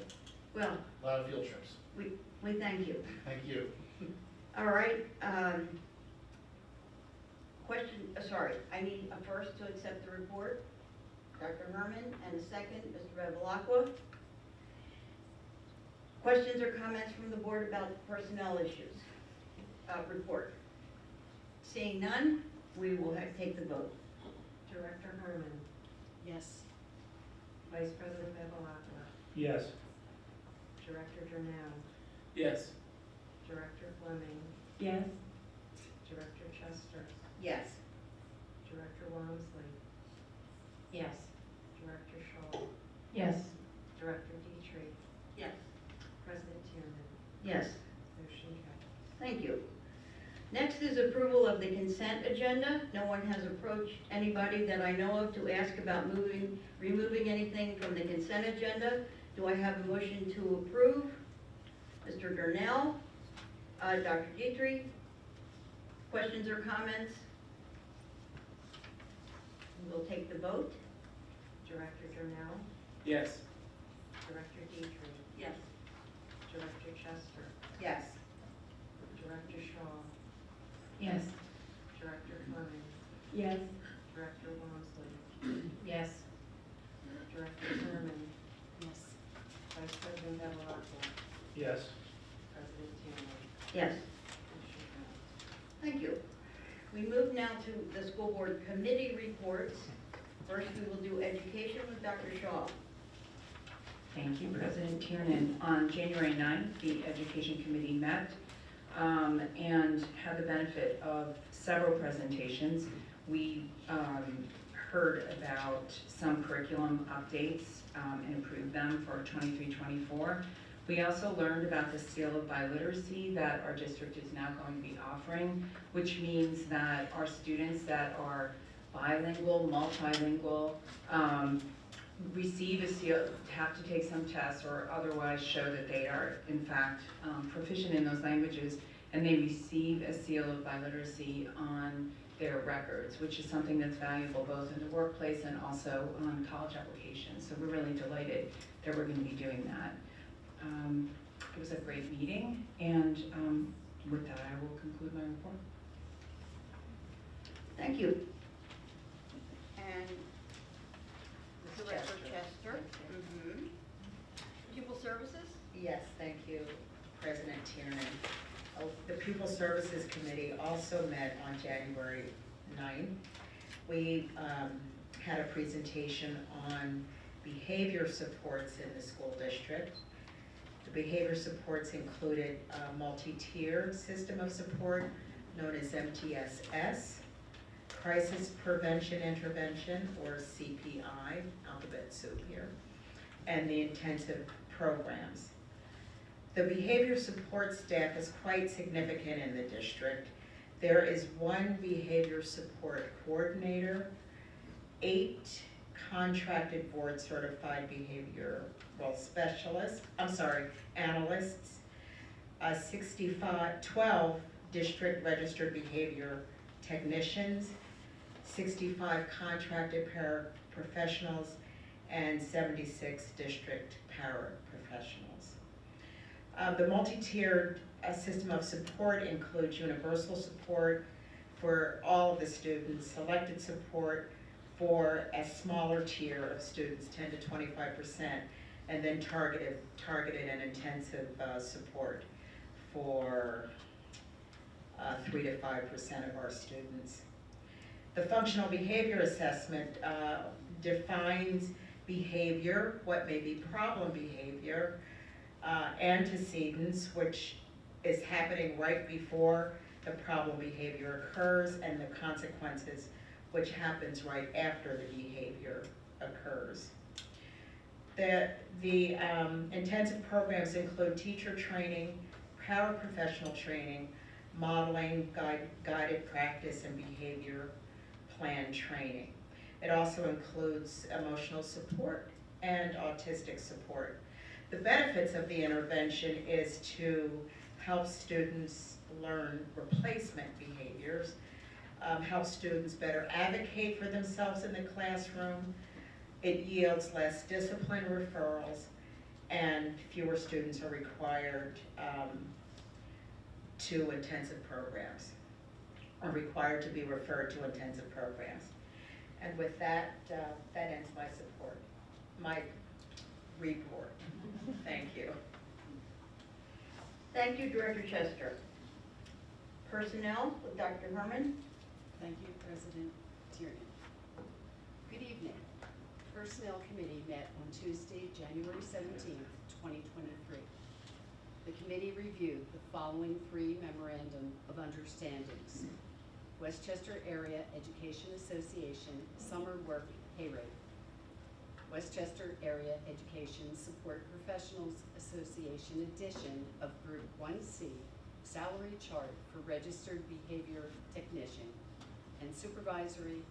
[SPEAKER 1] Well,
[SPEAKER 16] A lot of field trips.
[SPEAKER 1] we thank you.
[SPEAKER 16] Thank you.
[SPEAKER 1] All right, question, sorry, I need a first to accept the report, Dr. Herman, and a second, Mr. Bevilacqua. Questions or comments from the board about personnel issues? Report. Seeing none, we will take the vote.
[SPEAKER 9] Director Herman,
[SPEAKER 11] Yes.
[SPEAKER 9] Vice President Bevilacqua,
[SPEAKER 6] Yes.
[SPEAKER 9] Director Jornell,
[SPEAKER 6] Yes.
[SPEAKER 9] Director Fleming,
[SPEAKER 11] Yes.
[SPEAKER 9] Director Chester,
[SPEAKER 1] Yes.
[SPEAKER 9] Director Walmsley,
[SPEAKER 11] Yes.
[SPEAKER 9] Director Shaw,
[SPEAKER 11] Yes.
[SPEAKER 9] Director Dietrich,
[SPEAKER 1] Yes.
[SPEAKER 9] President Tiernan.
[SPEAKER 1] Yes.
[SPEAKER 9] Motion carries.
[SPEAKER 1] Thank you. Next is approval of the consent agenda. No one has approached anybody that I know of to ask about removing anything from the consent agenda. Do I have a motion to approve? Mr. Gurnell, Dr. Dietrich, questions or comments? We'll take the vote.
[SPEAKER 9] Director Jornell,
[SPEAKER 6] Yes.
[SPEAKER 9] Director Dietrich,
[SPEAKER 1] Yes.
[SPEAKER 9] Director Chester,
[SPEAKER 1] Yes.
[SPEAKER 9] Director Shaw,
[SPEAKER 11] Yes.
[SPEAKER 9] Director Fleming,
[SPEAKER 11] Yes.
[SPEAKER 9] Director Walmsley,
[SPEAKER 11] Yes.
[SPEAKER 9] Director Herman,
[SPEAKER 11] Yes.
[SPEAKER 9] Vice President Bevilacqua,
[SPEAKER 6] Yes.
[SPEAKER 9] President Tiernan.
[SPEAKER 1] Yes.
[SPEAKER 9] Motion carries.
[SPEAKER 1] Thank you. We move now to the school board committee reports. First, we will do education with Dr. Shaw.
[SPEAKER 17] Thank you, President Tiernan. On January 9th, the Education Committee met and had the benefit of several presentations. We heard about some curriculum updates and improved them for 23-24. We also learned about the seal of biliteracy that our district is now going to be offering, which means that our students that are bilingual, multilingual, receive a seal, have to take some tests or otherwise show that they are in fact proficient in those languages, and they receive a seal of biliteracy on their records, which is something that's valuable both in the workplace and also on college applications. So we're really delighted that we're going to be doing that. It was a great meeting, and with that I will conclude my report.
[SPEAKER 1] Thank you. And Director Chester. Mhm. Pupil Services?
[SPEAKER 18] Yes, thank you, President Tiernan. The Pupil Services Committee also met on January 9th. We had a presentation on behavior supports in the school district. The behavior supports included a multi-tier system of support known as MTSS, Crisis Prevention Intervention, or CPI, alphabet soup here, and the intensive programs. The behavior support staff is quite significant in the district. There is one behavior support coordinator, 8 contracted board certified behavioral specialists, analysts, 12 district registered behavior technicians, 65 contracted paraprofessionals, and 76 district paraprofessionals. The multi-tiered system of support includes universal support for all of the students, selected support for a smaller tier of students, 10 to 25%, and then targeted and intensive support for 3 to 5% of our students. The functional behavior assessment defines behavior, what may be problem behavior, antecedents, which is happening right before the problem behavior occurs, and the consequences, which happens right after the behavior occurs. The intensive programs include teacher training, paraprofessional training, modeling, guided practice, and behavior plan training. It also includes emotional support and autistic support. The benefits of the intervention is to help students learn replacement behaviors, help students better advocate for themselves in the classroom. It yields less discipline referrals, and fewer students are required to intensive programs, are required to be referred to intensive programs. And with that, that ends my report. Thank you.
[SPEAKER 1] Thank you, Director Chester. Personnel with Dr. Herman.
[SPEAKER 19] Thank you, President Tierney. Good evening. Personnel Committee met on Tuesday, January 17th, 2023. The committee reviewed the following 3 memorandum of understandings. Westchester Area Education Association Summer Work Pay Rate. Westchester Area Education Support Professionals Association edition of Group 1C salary chart for registered behavior technician and supervisory,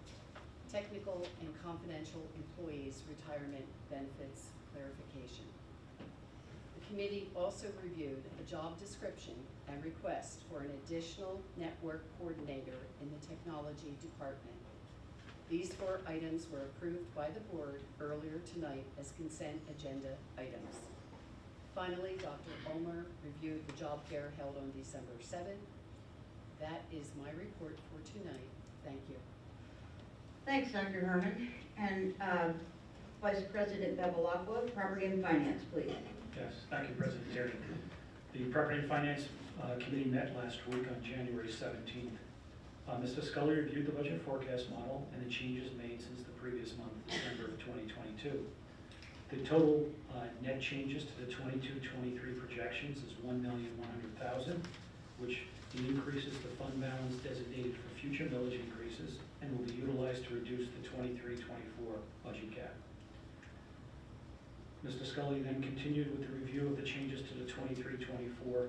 [SPEAKER 19] technical, and confidential employees retirement benefits clarification. The committee also reviewed a job description and request for an additional network coordinator in the technology department. These 4 items were approved by the board earlier tonight as consent agenda items. Finally, Dr. Ulmer reviewed the job fair held on December 7th. That is my report for tonight. Thank you.
[SPEAKER 1] Thanks, Dr. Herman. And Vice President Bevilacqua, Property and Finance, please.
[SPEAKER 20] Yes, thank you, President Tierney. The Property and Finance Committee met last week on January 17th. Mr. Scully reviewed the budget forecast model and the changes made since the previous month, December of 2022. The total net changes to the 22-23 projections is $1,100,000, which increases the fund balance designated for future millage increases and will be utilized to reduce the 23-24 budget gap. Mr. Scully then continued with the review of the changes to the 23-24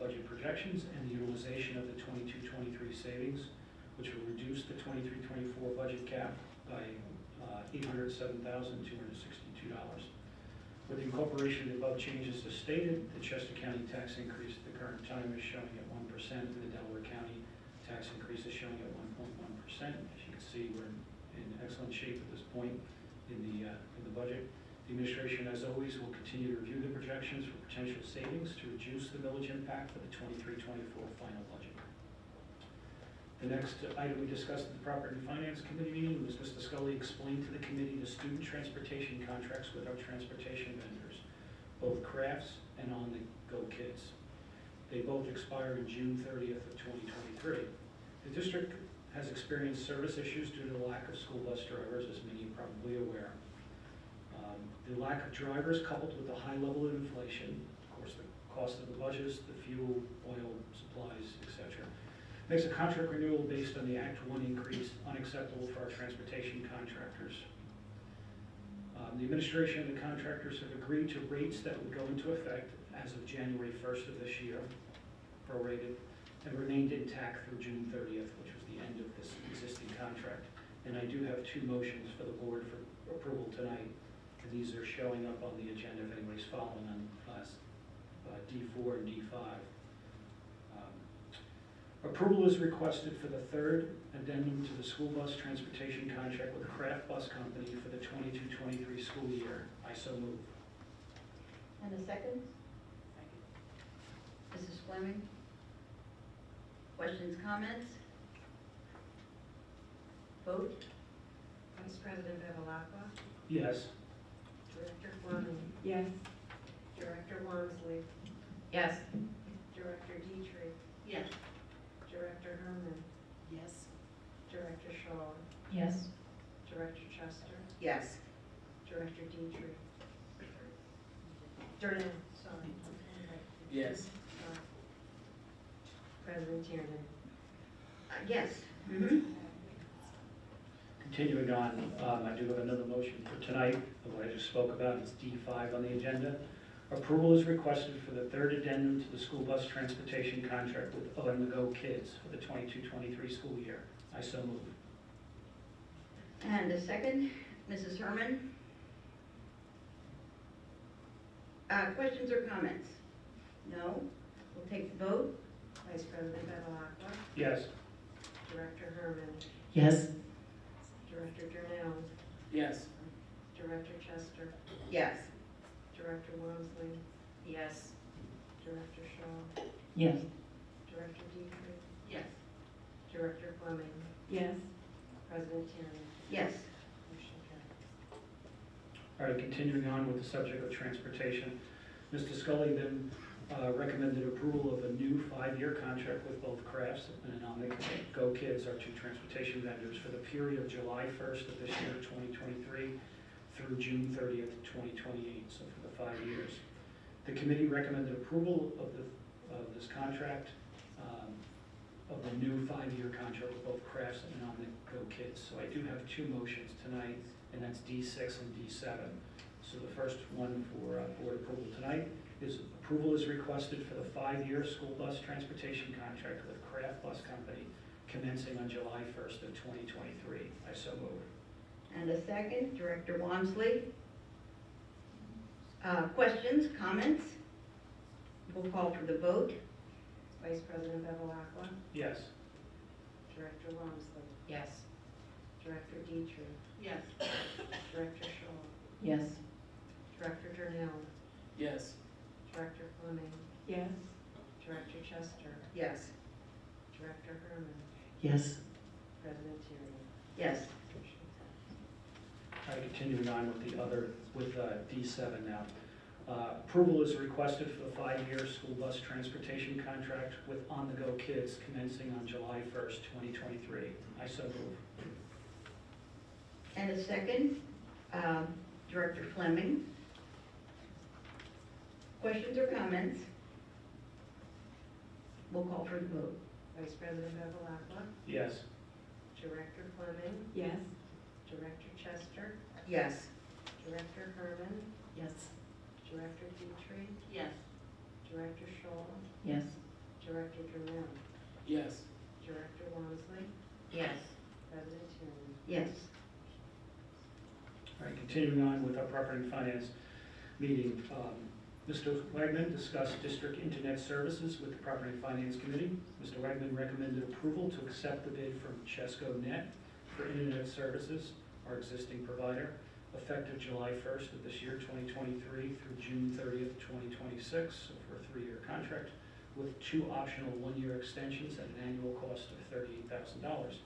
[SPEAKER 20] budget projections and the utilization of the 22-23 savings, which will reduce the 23-24 budget gap by $807,262. With the incorporation of the above changes as stated, the Chester County tax increase at the current time is showing at 1%, and the Delaware County tax increase is showing at 1.1%. As you can see, we're in excellent shape at this point in the budget. The administration, as always, will continue to review the projections for potential savings to reduce the millage impact for the 23-24 final budget. The next item we discussed at the Property and Finance Committee meeting was Mr. Scully explained to the committee the student transportation contracts with our transportation vendors, both Crafts and On the Go Kids. They both expire in June 30th of 2023. The district has experienced service issues due to the lack of school bus drivers, as many are probably aware. The lack of drivers, coupled with the high level of inflation, cost of the budgets, the fuel, oil, supplies, etc. Makes a contract renewal based on the Act 1 increase unacceptable for our transportation contractors. The administration and the contractors have agreed to rates that would go into effect as of January 1st of this year, prorated, and remained intact through June 30th, which was the end of this existing contract. And I do have two motions for the board for approval tonight. And these are showing up on the agenda if anybody's following on D4 and D5. Approval is requested for the third addendum to the school bus transportation contract with Kraft Bus Company for the 22-23 school year. I so move.
[SPEAKER 1] And a second? Mrs. Fleming? Questions, comments? Vote?
[SPEAKER 2] Vice President Bevilacqua,
[SPEAKER 20] Yes.
[SPEAKER 2] Director Fleming,
[SPEAKER 10] Yes.
[SPEAKER 2] Director Wamsley,
[SPEAKER 12] Yes.
[SPEAKER 2] Director Dietrich,
[SPEAKER 1] Yes.
[SPEAKER 2] Director Herman,
[SPEAKER 19] Yes.
[SPEAKER 2] Director Shaw,
[SPEAKER 11] Yes.
[SPEAKER 2] Director Chester,
[SPEAKER 18] Yes.
[SPEAKER 2] Director Dietrich. Jordan, sorry.
[SPEAKER 6] Yes.
[SPEAKER 2] President Tiernan.
[SPEAKER 1] Yes.
[SPEAKER 20] Continuing on, I do have another motion for tonight, of what I just spoke about. It's D5 on the agenda. Approval is requested for the third addendum to the school bus transportation contract with On-the-Go Kids for the 22-23 school year. I so move.
[SPEAKER 1] And a second, Mrs. Herman? Questions or comments? No? We'll take the vote.
[SPEAKER 2] Vice President Bevilacqua,
[SPEAKER 20] Yes.
[SPEAKER 2] Director Herman,
[SPEAKER 11] Yes.
[SPEAKER 2] Director Jernell,
[SPEAKER 6] Yes.
[SPEAKER 2] Director Chester,
[SPEAKER 18] Yes.
[SPEAKER 2] Director Wamsley,
[SPEAKER 12] Yes.
[SPEAKER 2] Director Shaw,
[SPEAKER 11] Yes.
[SPEAKER 2] Director Dietrich,
[SPEAKER 1] Yes.
[SPEAKER 2] Director Fleming,
[SPEAKER 10] Yes.
[SPEAKER 2] President Tiernan.
[SPEAKER 1] Yes.
[SPEAKER 2] Motion carries.
[SPEAKER 20] All right, continuing on with the subject of transportation. Mr. Scully then recommended approval of a new 5-year contract with both Crafts and On-the-Go Kids, our two transportation vendors, for the period of July 1st of this year, 2023, through June 30th, 2028, so for the 5 years. The committee recommended approval of this contract, of the new 5-year contract with both Crafts and On-the-Go Kids. So I do have two motions tonight, and that's D6 and D7. So the first one for board approval tonight is approval is requested for the 5-year school bus transportation contract with Kraft Bus Company commencing on July 1st of 2023. I so move.
[SPEAKER 1] And a second, Director Wamsley. Questions, comments? We'll call for the vote.
[SPEAKER 2] Vice President Bevilacqua,
[SPEAKER 20] Yes.
[SPEAKER 2] Director Wamsley,
[SPEAKER 12] Yes.
[SPEAKER 2] Director Dietrich,
[SPEAKER 1] Yes.
[SPEAKER 2] Director Shaw,
[SPEAKER 11] Yes.
[SPEAKER 2] Director Jernell,
[SPEAKER 6] Yes.
[SPEAKER 2] Director Fleming,
[SPEAKER 10] Yes.
[SPEAKER 2] Director Chester,
[SPEAKER 18] Yes.
[SPEAKER 2] Director Herman,
[SPEAKER 11] Yes.
[SPEAKER 2] President Tiernan.
[SPEAKER 1] Yes.
[SPEAKER 2] Motion carries.
[SPEAKER 20] All right, continuing on with the other, with D7 now. Approval is requested for the 5-year school bus transportation contract with On-the-Go Kids commencing on July 1st, 2023. I so move.
[SPEAKER 1] And a second, Director Fleming. Questions or comments? We'll call for the vote.
[SPEAKER 2] Vice President Bevilacqua,
[SPEAKER 20] Yes.
[SPEAKER 2] Director Fleming,
[SPEAKER 10] Yes.
[SPEAKER 2] Director Chester,
[SPEAKER 18] Yes.
[SPEAKER 2] Director Herman,
[SPEAKER 11] Yes.
[SPEAKER 2] Director Dietrich,
[SPEAKER 1] Yes.
[SPEAKER 2] Director Shaw,
[SPEAKER 11] Yes.
[SPEAKER 2] Director Jernell,
[SPEAKER 6] Yes.
[SPEAKER 2] Director Wamsley,
[SPEAKER 12] Yes.
[SPEAKER 2] President Tiernan.
[SPEAKER 1] Yes.
[SPEAKER 20] All right, continuing on with our property and finance meeting. Mr. Wegman discussed district internet services with the Property and Finance Committee. Mr. Wegman recommended approval to accept the bid from Chesco Net for internet services, our existing provider, effective July 1st of this year, 2023, through June 30th, 2026, so for a 3-year contract, with 2 optional 1-year extensions at an annual cost of $38,000.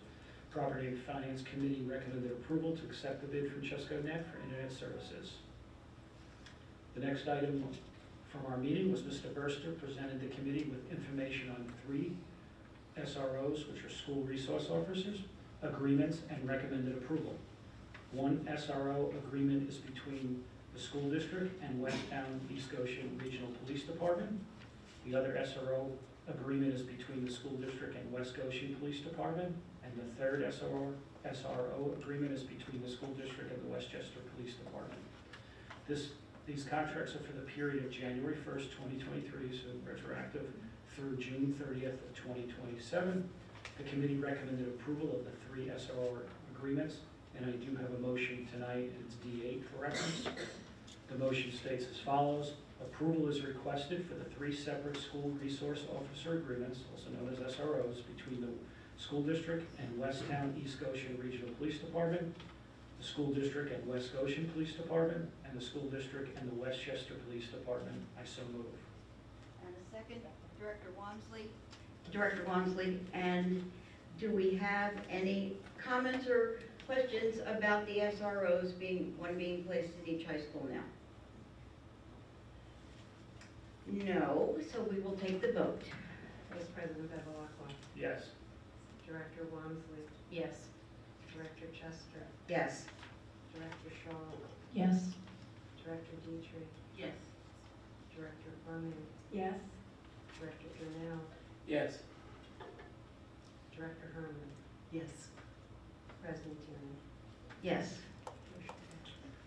[SPEAKER 20] Property and Finance Committee recommended approval to accept the bid from Chesco Net for internet services. The next item from our meeting was Mr. Burster presented the committee with information on 3 SROs, which are school resource officers, agreements, and recommended approval. One SRO agreement is between the school district and Westtown East Goshen Regional Police Department. The other SRO agreement is between the school district and West Goshen Police Department. And the third SRO agreement is between the school district and the Westchester Police Department. These contracts are for the period of January 1st, 2023, so retroactive through June 30th of 2027. The committee recommended approval of the 3 SRO agreements, and I do have a motion tonight, and it's D8 for reference. The motion states as follows. Approval is requested for the 3 separate school resource officer agreements, also known as SROs, between the school district and Westtown East Goshen Regional Police Department, the school district and West Goshen Police Department, and the school district and the Westchester Police Department. I so move.
[SPEAKER 2] And a second, Director Wamsley.
[SPEAKER 1] Director Wamsley, and do we have any comments or questions about the SROs being placed at each high school now? No, so we will take the vote.
[SPEAKER 21] Vice President Bevilacqua.
[SPEAKER 20] Yes.
[SPEAKER 21] Director Wamsley.
[SPEAKER 11] Yes.
[SPEAKER 21] Director Chester.
[SPEAKER 1] Yes.
[SPEAKER 21] Director Shaw.
[SPEAKER 11] Yes.
[SPEAKER 21] Director Dietrich.
[SPEAKER 1] Yes.
[SPEAKER 21] Director Fleming.
[SPEAKER 11] Yes.
[SPEAKER 21] Director Durnell.
[SPEAKER 6] Yes.
[SPEAKER 21] Director Herman.
[SPEAKER 10] Yes.
[SPEAKER 21] President Tierney.
[SPEAKER 1] Yes.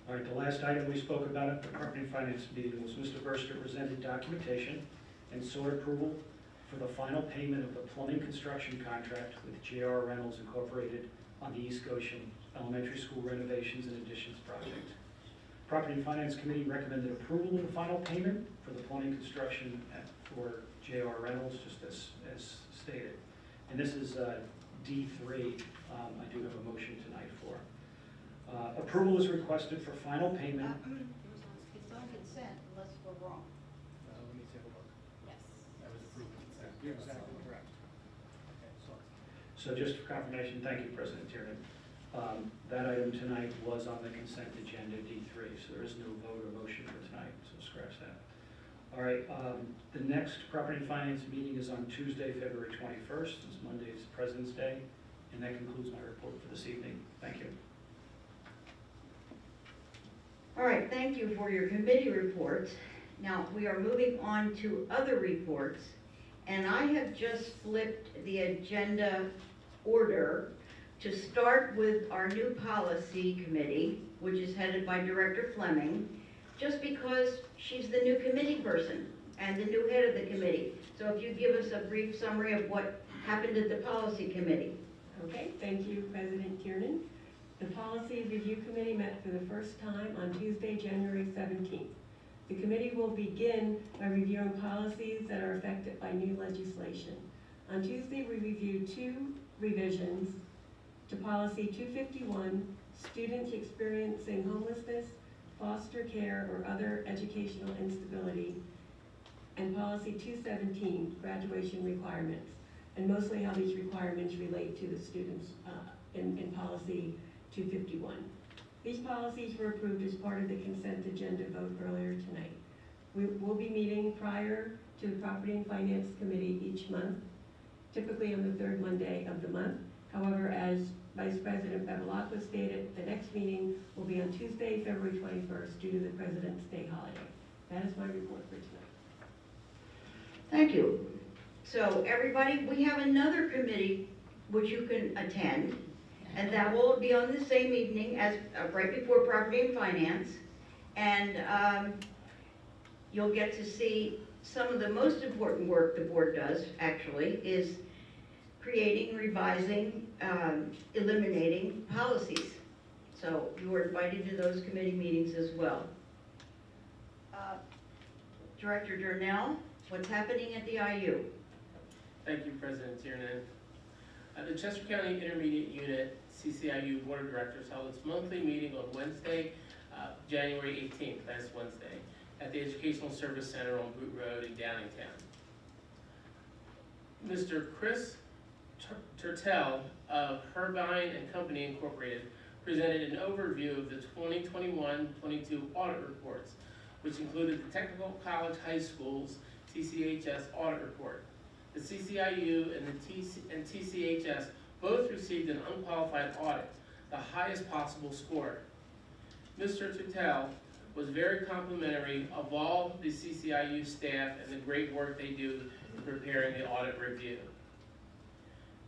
[SPEAKER 20] All right, the last item we spoke about at the Property and Finance meeting was Mr. Burster presented documentation and sought approval for the final payment of the plumbing construction contract with J.R. Reynolds Incorporated on the East Goshen Elementary School renovations and additions project. Property and Finance Committee recommended approval of the final payment for the plumbing construction for J.R. Reynolds, just as stated. And this is D3, I do have a motion tonight for. Approval is requested for final payment.
[SPEAKER 2] It's on consent unless we're wrong.
[SPEAKER 16] Let me take a look.
[SPEAKER 2] Yes.
[SPEAKER 16] That was approved with consent. You're exactly correct.
[SPEAKER 20] So just for confirmation, thank you, President Tierney. That item tonight was on the consent agenda, D3, so there is no vote or motion for tonight, so scratch that. All right, the next Property and Finance meeting is on Tuesday, February 21st. It's Monday's President's Day, and that concludes my report for this evening. Thank you.
[SPEAKER 1] All right, thank you for your committee reports. Now, we are moving on to other reports, and I have just flipped the agenda order to start with our new policy committee, which is headed by Director Fleming, just because she's the new committee person and the new head of the committee. So if you give us a brief summary of what happened at the policy committee.
[SPEAKER 22] Okay, thank you, President Kiernan. The Policy Review Committee met for the first time on Tuesday, January 17th. The committee will begin by reviewing policies that are affected by new legislation. On Tuesday, we reviewed 2 revisions to Policy 251, Students Experiencing Homelessness, Foster Care, or Other Educational Instability, and Policy 217, Graduation Requirements, and mostly how these requirements relate to the students in Policy 251. These policies were approved as part of the consent agenda vote earlier tonight. We will be meeting prior to the Property and Finance Committee each month, typically on the 3rd Monday of the month. However, as Vice President Bevilacqua stated, the next meeting will be on Tuesday, February 21st, due to the President's Day holiday. That is my report for tonight.
[SPEAKER 1] Thank you. So everybody, we have another committee which you can attend, and that will be on the same evening as right before Property and Finance. And you'll get to see some of the most important work the board does, actually, is creating, revising, eliminating policies. So you are invited to those committee meetings as well. Director Durnell, what's happening at the IU?
[SPEAKER 6] Thank you, President Tiernan. The Chester County Intermediate Unit CCIU Board of Directors held its monthly meeting on Wednesday, January 18th, last Wednesday, at the Educational Service Center on Boot Road in Downingtown. Mr. Chris Tertel of Herbine and Company Incorporated presented an overview of the 2021-22 audit reports, which included the Technical College High School's TCHS audit report. The CCIU and TCHS both received an unqualified audit, the highest possible score. Mr. Tertel was very complimentary of all the CCIU staff and the great work they do in preparing the audit review.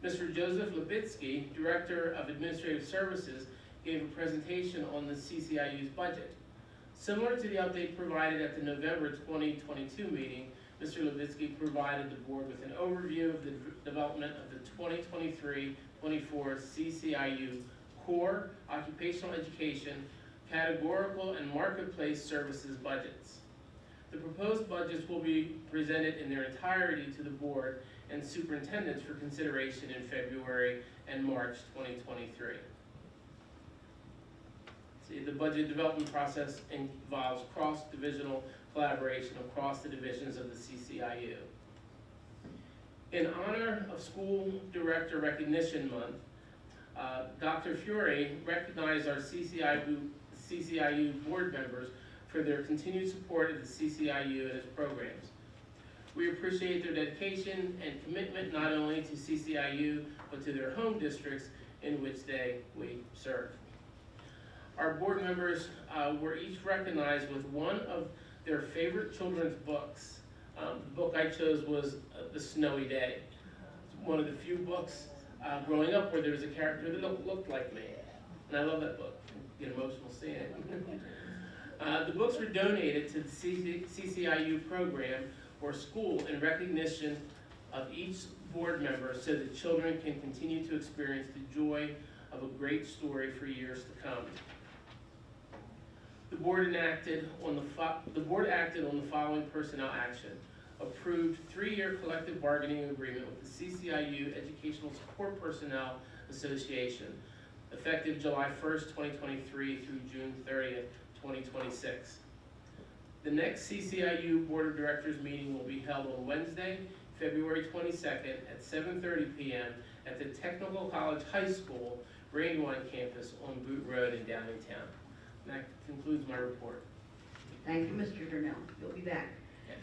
[SPEAKER 6] Mr. Joseph Lipitsky, Director of Administrative Services, gave a presentation on the CCIU's budget. Similar to the update provided at the November 2022 meeting, Mr. Lipitsky provided the board with an overview of the development of the 2023-24 CCIU core, occupational education, categorical, and marketplace services budgets. The proposed budgets will be presented in their entirety to the board and superintendents for consideration in February and March 2023. See, the budget development process involves cross-divisional collaboration across the divisions of the CCIU. In honor of School Director Recognition Month, Dr. Fury recognized our CCIU board members for their continued support of the CCIU and its programs. We appreciate their dedication and commitment not only to CCIU, but to their home districts in which we serve. Our board members were each recognized with one of their favorite children's books. The book I chose was The Snowy Day. It's one of the few books growing up where there was a character that looked like me. And I love that book. I get emotional seeing it. The books were donated to the CCIU program or school in recognition of each board member so that children can continue to experience the joy of a great story for years to come. The board acted on the following personnel action. Approved 3-year collective bargaining agreement with the CCIU Educational Support Personnel Association, effective July 1st, 2023 through June 30th, 2026. The next CCIU Board of Directors meeting will be held on Wednesday, February 22nd at 7:30 p.m. at the Technical College High School, Brandywine campus on Boot Road in Downingtown. And that concludes my report.
[SPEAKER 1] Thank you, Mr. Durnell. You'll be back.
[SPEAKER 6] Yes.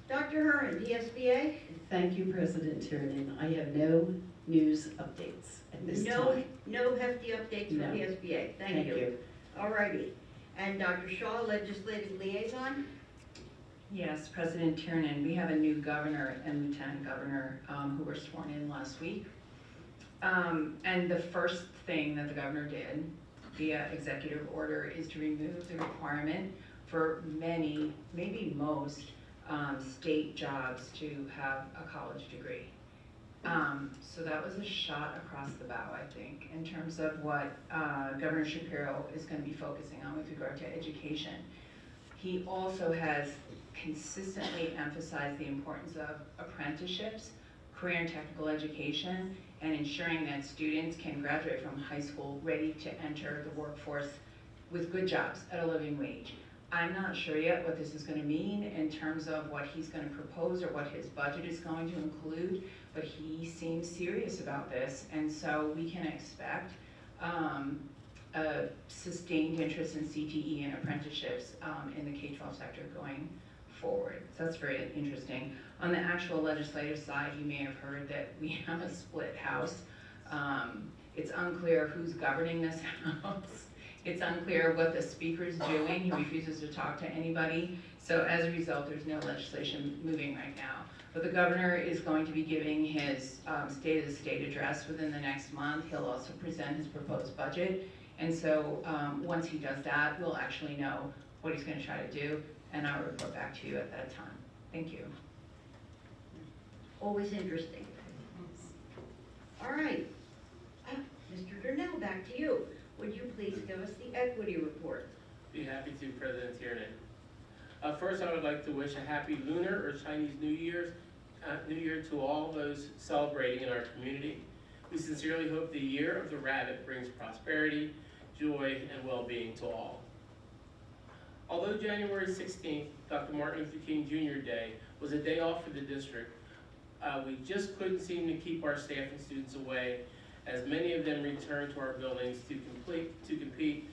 [SPEAKER 1] Dr. Herron, DSBA?
[SPEAKER 3] Thank you, President Tiernan. I have no news updates at this time.
[SPEAKER 1] No hefty updates from
[SPEAKER 3] No.
[SPEAKER 1] DSBA. Thank you. All righty. And Dr. Shaw, Legislative Liaison?
[SPEAKER 17] Yes, President Tiernan, we have a new governor and lieutenant governor who were sworn in last week. And the first thing that the governor did via executive order is to remove the requirement for many, maybe most, state jobs to have a college degree. So that was a shot across the bow, I think, in terms of what Governor Shapiro is going to be focusing on with regard to education. He also has consistently emphasized the importance of apprenticeships, career and technical education, and ensuring that students can graduate from high school ready to enter the workforce with good jobs at a living wage. I'm not sure yet what this is going to mean in terms of what he's going to propose or what his budget is going to include, but he seems serious about this, and so we can expect a sustained interest in CTE and apprenticeships in the K-12 sector going forward. So that's very interesting. On the actual legislative side, you may have heard that we have a split house. It's unclear who's governing this house. It's unclear what the speaker's doing. He refuses to talk to anybody. So as a result, there's no legislation moving right now. But the governor is going to be giving his State of the State address within the next month. He'll also present his proposed budget. And so once he does that, we'll actually know what he's going to try to do, and I'll report back to you at that time. Thank you.
[SPEAKER 1] Always interesting. All right. Mr. Durnell, back to you. Would you please give us the equity report?
[SPEAKER 6] Be happy to, President Tiernan. First, I would like to wish a happy Lunar or Chinese New Year to all those celebrating in our community. We sincerely hope the Year of the Rabbit brings prosperity, joy, and well-being to all. Although January 16th, Dr. Martin Luther King Jr. Day, was a day off for the district, we just couldn't seem to keep our staff and students away, as many of them returned to our buildings to complete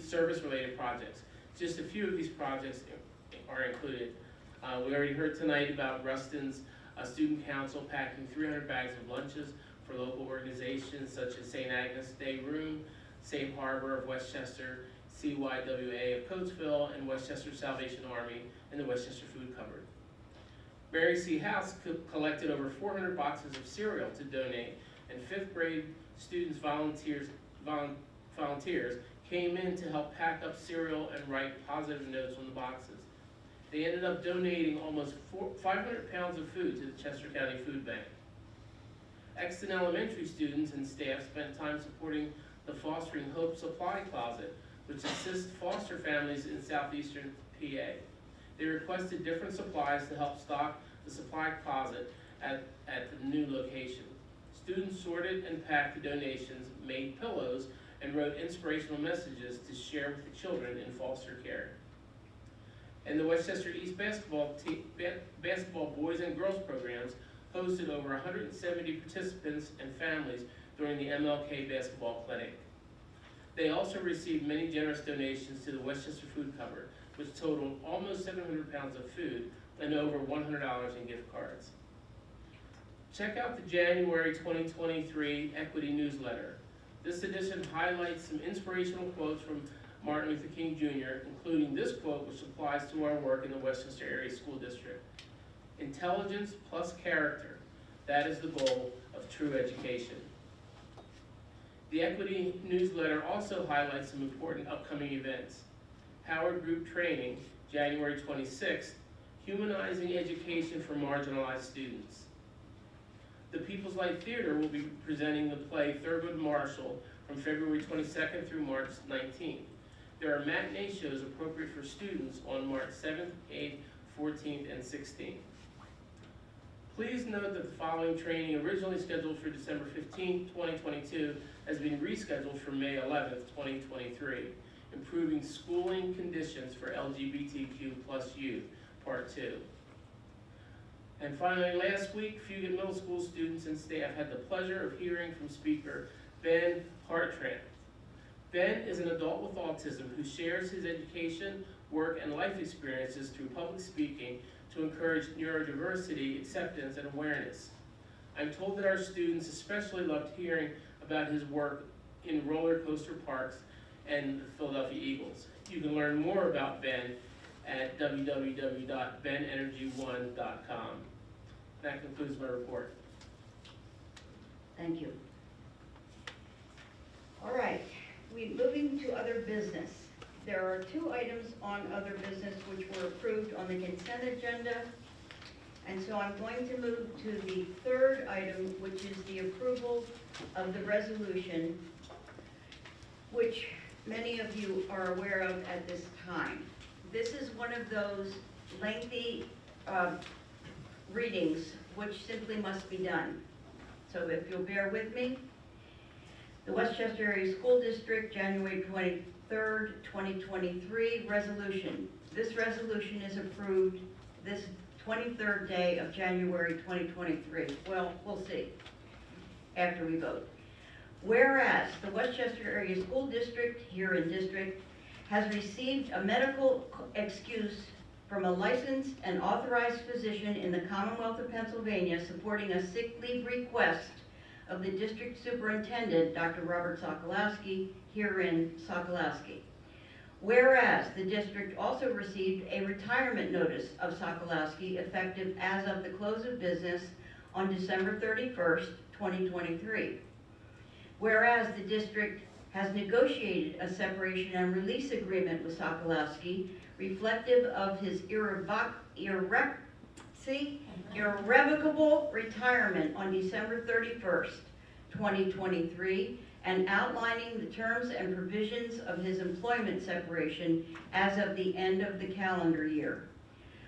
[SPEAKER 6] service-related projects. Just a few of these projects are included. We already heard tonight about Ruston's Student Council packing 300 bags of lunches for local organizations such as St. Agnes Day Room, Safe Harbor of Westchester, CYWA of Coatesville, and Westchester Salvation Army and the Westchester Food Cupboard. Mary C. House collected over 400 boxes of cereal to donate, and 5th grade students volunteers came in to help pack up cereal and write positive notes on the boxes. They ended up donating almost 500 pounds of food to the Chester County Food Bank. Exton Elementary students and staff spent time supporting the Fostering Hope Supply Closet, which assists foster families in southeastern PA. They requested different supplies to help stock the supply closet at the new location. Students sorted and packed the donations, made pillows, and wrote inspirational messages to share with the children in foster care. And the Westchester East basketball boys and girls programs hosted over 170 participants and families during the MLK basketball clinic. They also received many generous donations to the Westchester Food Cupboard, which totaled almost 700 pounds of food and over $100 in gift cards. Check out the January 2023 Equity Newsletter. This edition highlights some inspirational quotes from Martin Luther King Jr., including this quote which applies to our work in the Westchester Area School District. Intelligence plus character, that is the goal of true education. The Equity Newsletter also highlights some important upcoming events. Howard Group Training, January 26th, Humanizing Education for Marginalized Students. The People's Light Theater will be presenting the play Thurgood Marshall from February 22nd through March 19th. There are matinee shows appropriate for students on March 7th, 8th, 14th, and 16th. Please note that the following training, originally scheduled for December 15th, 2022, has been rescheduled for May 11th, 2023. Improving Schooling Conditions for LGBTQ+ Youth, Part 2. And finally, last week, Fugate Middle School students and staff had the pleasure of hearing from speaker Ben Hartranft. Ben is an adult with autism who shares his education, work, and life experiences through public speaking to encourage neurodiversity, acceptance, and awareness. I'm told that our students especially loved hearing about his work in roller coaster parks and the Philadelphia Eagles. You can learn more about Ben at www.benenergy1.com. That concludes my report.
[SPEAKER 1] Thank you. All right, moving to other business. There are 2 items on other business which were approved on the consent agenda. And so I'm going to move to the 3rd item, which is the approval of the resolution, which many of you are aware of at this time. This is one of those lengthy readings which simply must be done. So if you'll bear with me. The Westchester Area School District, January 23rd, 2023 resolution. This resolution is approved this 23rd day of January 2023. Well, we'll see after we vote. Whereas the Westchester Area School District, here in district, has received a medical excuse from a licensed and authorized physician in the Commonwealth of Pennsylvania supporting a sick leave request of the district superintendent, Dr. Robert Sokolowski, herein Sokolowski. Whereas the district also received a retirement notice of Sokolowski effective as of the close of business on December 31st, 2023. Whereas the district has negotiated a separation and release agreement with Sokolowski reflective of his irrevocable retirement on December 31st, 2023, and outlining the terms and provisions of his employment separation as of the end of the calendar year.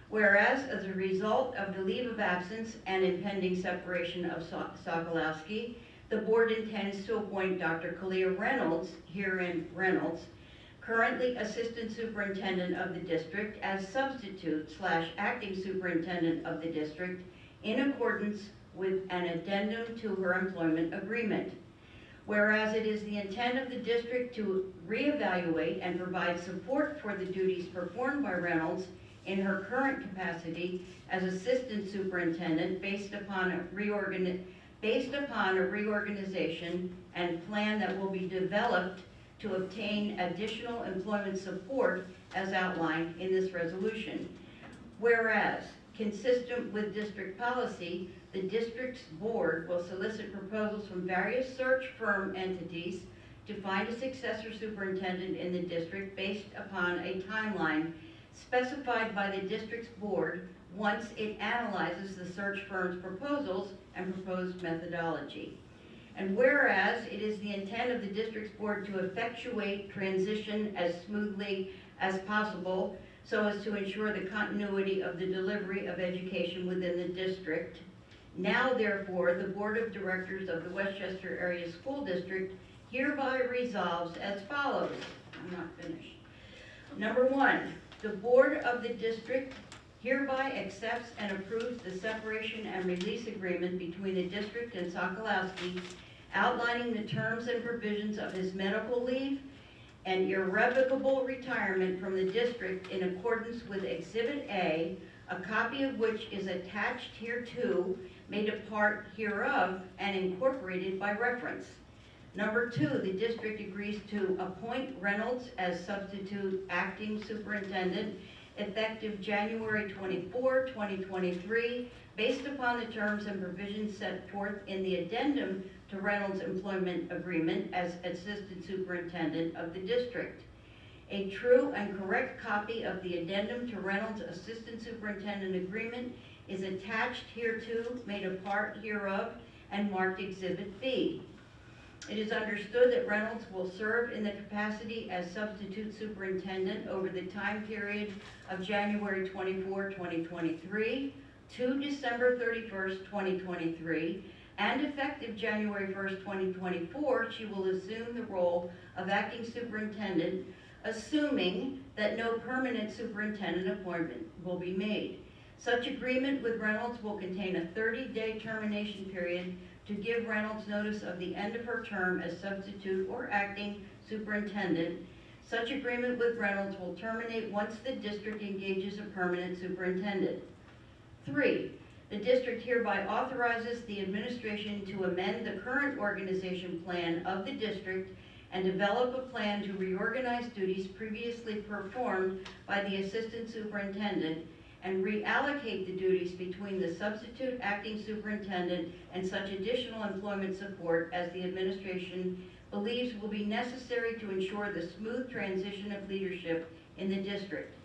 [SPEAKER 1] Whereas, as a result of the leave of absence and impending separation of Sokolowski, the board intends to appoint Dr. Kalia Reynolds, herein Reynolds, currently Assistant Superintendent of the District, as substitute/acting Superintendent of the District in accordance with an addendum to her employment agreement. Whereas it is the intent of the district to reevaluate and provide support for the duties performed by Reynolds in her current capacity as Assistant Superintendent based upon a reorganization and plan that will be developed to obtain additional employment support as outlined in this resolution. Whereas, consistent with district policy, the district's board will solicit proposals from various search firm entities to find a successor superintendent in the district based upon a timeline specified by the district's board once it analyzes the search firm's proposals and proposed methodology. And whereas it is the intent of the district's board to effectuate transition as smoothly as possible so as to ensure the continuity of the delivery of education within the district, now therefore the Board of Directors of the Westchester Area School District hereby resolves as follows. I'm not finished. Number one, the Board of the District hereby accepts and approves the separation and release agreement between the district and Sokolowski, outlining the terms and provisions of his medical leave and irrevocable retirement from the district in accordance with Exhibit A, a copy of which is attached hereto, made a part hereof, and incorporated by reference. Number two, the district agrees to appoint Reynolds as substitute acting superintendent effective January 24, 2023, based upon the terms and provisions set forth in the addendum to Reynolds' employment agreement as assistant superintendent of the district. A true and correct copy of the addendum to Reynolds' assistant superintendent agreement is attached hereto, made a part hereof, and marked Exhibit B. It is understood that Reynolds will serve in the capacity as substitute superintendent over the time period of January 24, 2023 to December 31st, 2023, and effective January 1st, 2024, she will assume the role of acting superintendent, assuming that no permanent superintendent appointment will be made. Such agreement with Reynolds will contain a 30-day termination period to give Reynolds notice of the end of her term as substitute or acting superintendent. Such agreement with Reynolds will terminate once the district engages a permanent superintendent. 3, the district hereby authorizes the administration to amend the current organization plan of the district and develop a plan to reorganize duties previously performed by the assistant superintendent and reallocate the duties between the substitute acting superintendent and such additional employment support as the administration believes will be necessary to ensure the smooth transition of leadership in the district.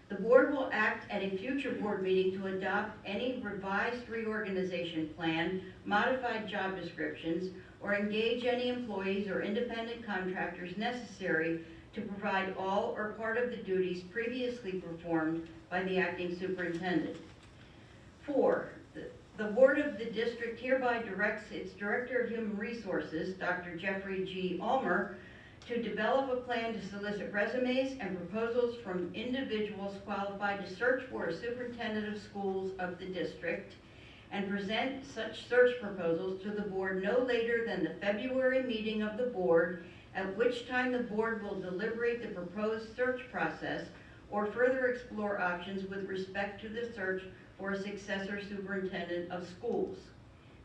[SPEAKER 1] The board will act at a future board meeting to adopt any revised reorganization plan, modified job descriptions, or engage any employees or independent contractors necessary to provide all or part of the duties previously performed by the acting superintendent. 4, the board of the district hereby directs its Director of Human Resources, Dr. Jeffrey G. Ulmer, to develop a plan to solicit resumes and proposals from individuals qualified to search for a superintendent of schools of the district and present such search proposals to the board no later than the February meeting of the board, at which time the board will deliberate the proposed search process or further explore options with respect to the search for a successor superintendent of schools.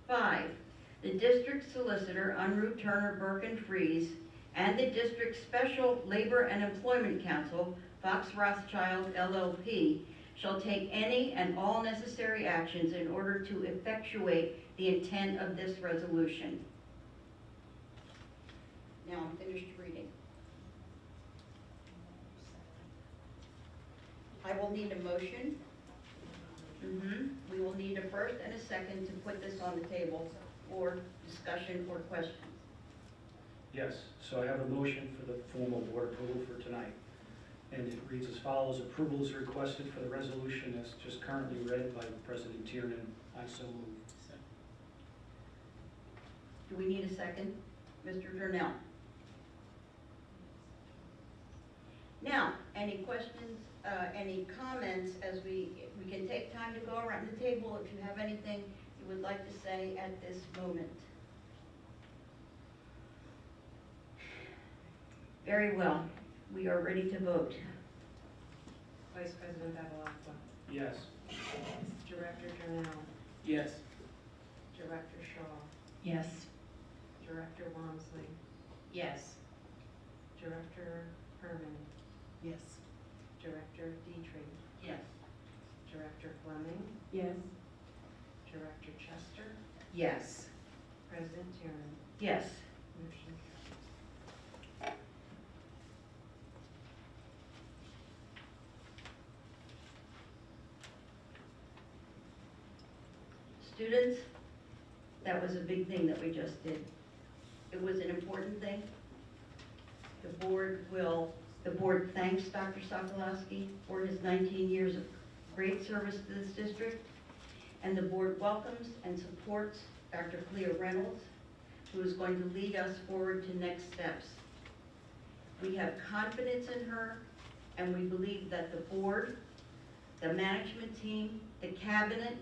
[SPEAKER 1] 5, the district solicitor, Unruh Turner Burke and Fries, and the district's special labor and employment counsel, Fox Rothschild LLP, shall take any and all necessary actions in order to effectuate the intent of this resolution. Now I'm finished reading. I will need a motion. We will need a first and a second to put this on the table for discussion or questions.
[SPEAKER 20] Yes, so I have a motion for the formal board approval for tonight. And it reads as follows: approval is requested for the resolution as just currently read by President Tiernan. I so move.
[SPEAKER 1] Do we need a second? Mr. Durnell. Now, any questions, any comments as we can take time to go around the table if you have anything you would like to say at this moment. Very well. We are ready to vote.
[SPEAKER 11] Vice President Bevilacqua.
[SPEAKER 20] Yes.
[SPEAKER 11] Director Durnell.
[SPEAKER 6] Yes.
[SPEAKER 11] Director Shaw.
[SPEAKER 17] Yes.
[SPEAKER 11] Director Wamsley.
[SPEAKER 18] Yes.
[SPEAKER 17] Director Herman,
[SPEAKER 3] Yes.
[SPEAKER 17] Director Dietrich,
[SPEAKER 1] Yes.
[SPEAKER 17] Director Fleming,
[SPEAKER 22] Yes.
[SPEAKER 17] Director Chester,
[SPEAKER 3] Yes.
[SPEAKER 17] President Tiernan.
[SPEAKER 1] Yes.
[SPEAKER 17] Motion carries.
[SPEAKER 1] Students, that was a big thing that we just did. It was an important thing. The board thanks Dr. Sokolowski for his 19 years of great service to this district, and the board welcomes and supports Dr. Clea Reynolds, who is going to lead us forward to next steps. We have confidence in her, and we believe that the board, the management team, the cabinet,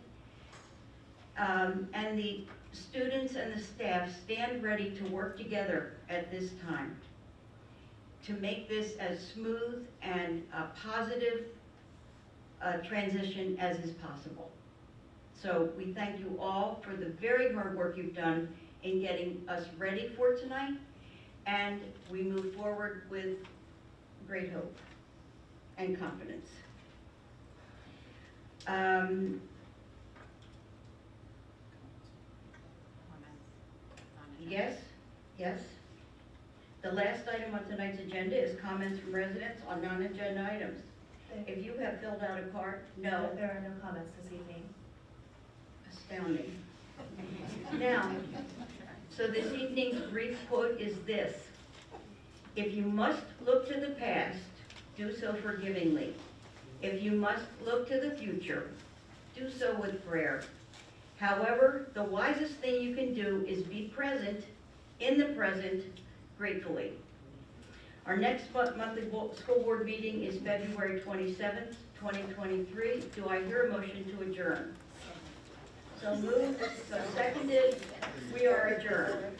[SPEAKER 1] and the students and the staff stand ready to work together at this time to make this as smooth and a positive transition as is possible. So we thank you all for the very hard work you've done in getting us ready for tonight, and we move forward with great hope and confidence. Yes, yes. The last item on tonight's agenda is comments from residents on non-agenda items. If you have filled out a card, no.
[SPEAKER 13] There are no comments this evening.
[SPEAKER 1] Astounding. Now, so this evening's brief quote is this: "If you must look to the past, do so forgivingly. If you must look to the future, do so with prayer. However, the wisest thing you can do is be present, in the present, gratefully." Our next monthly school board meeting is February 27th, 2023. Do I hear a motion to adjourn? So moved, so seconded. We are adjourned.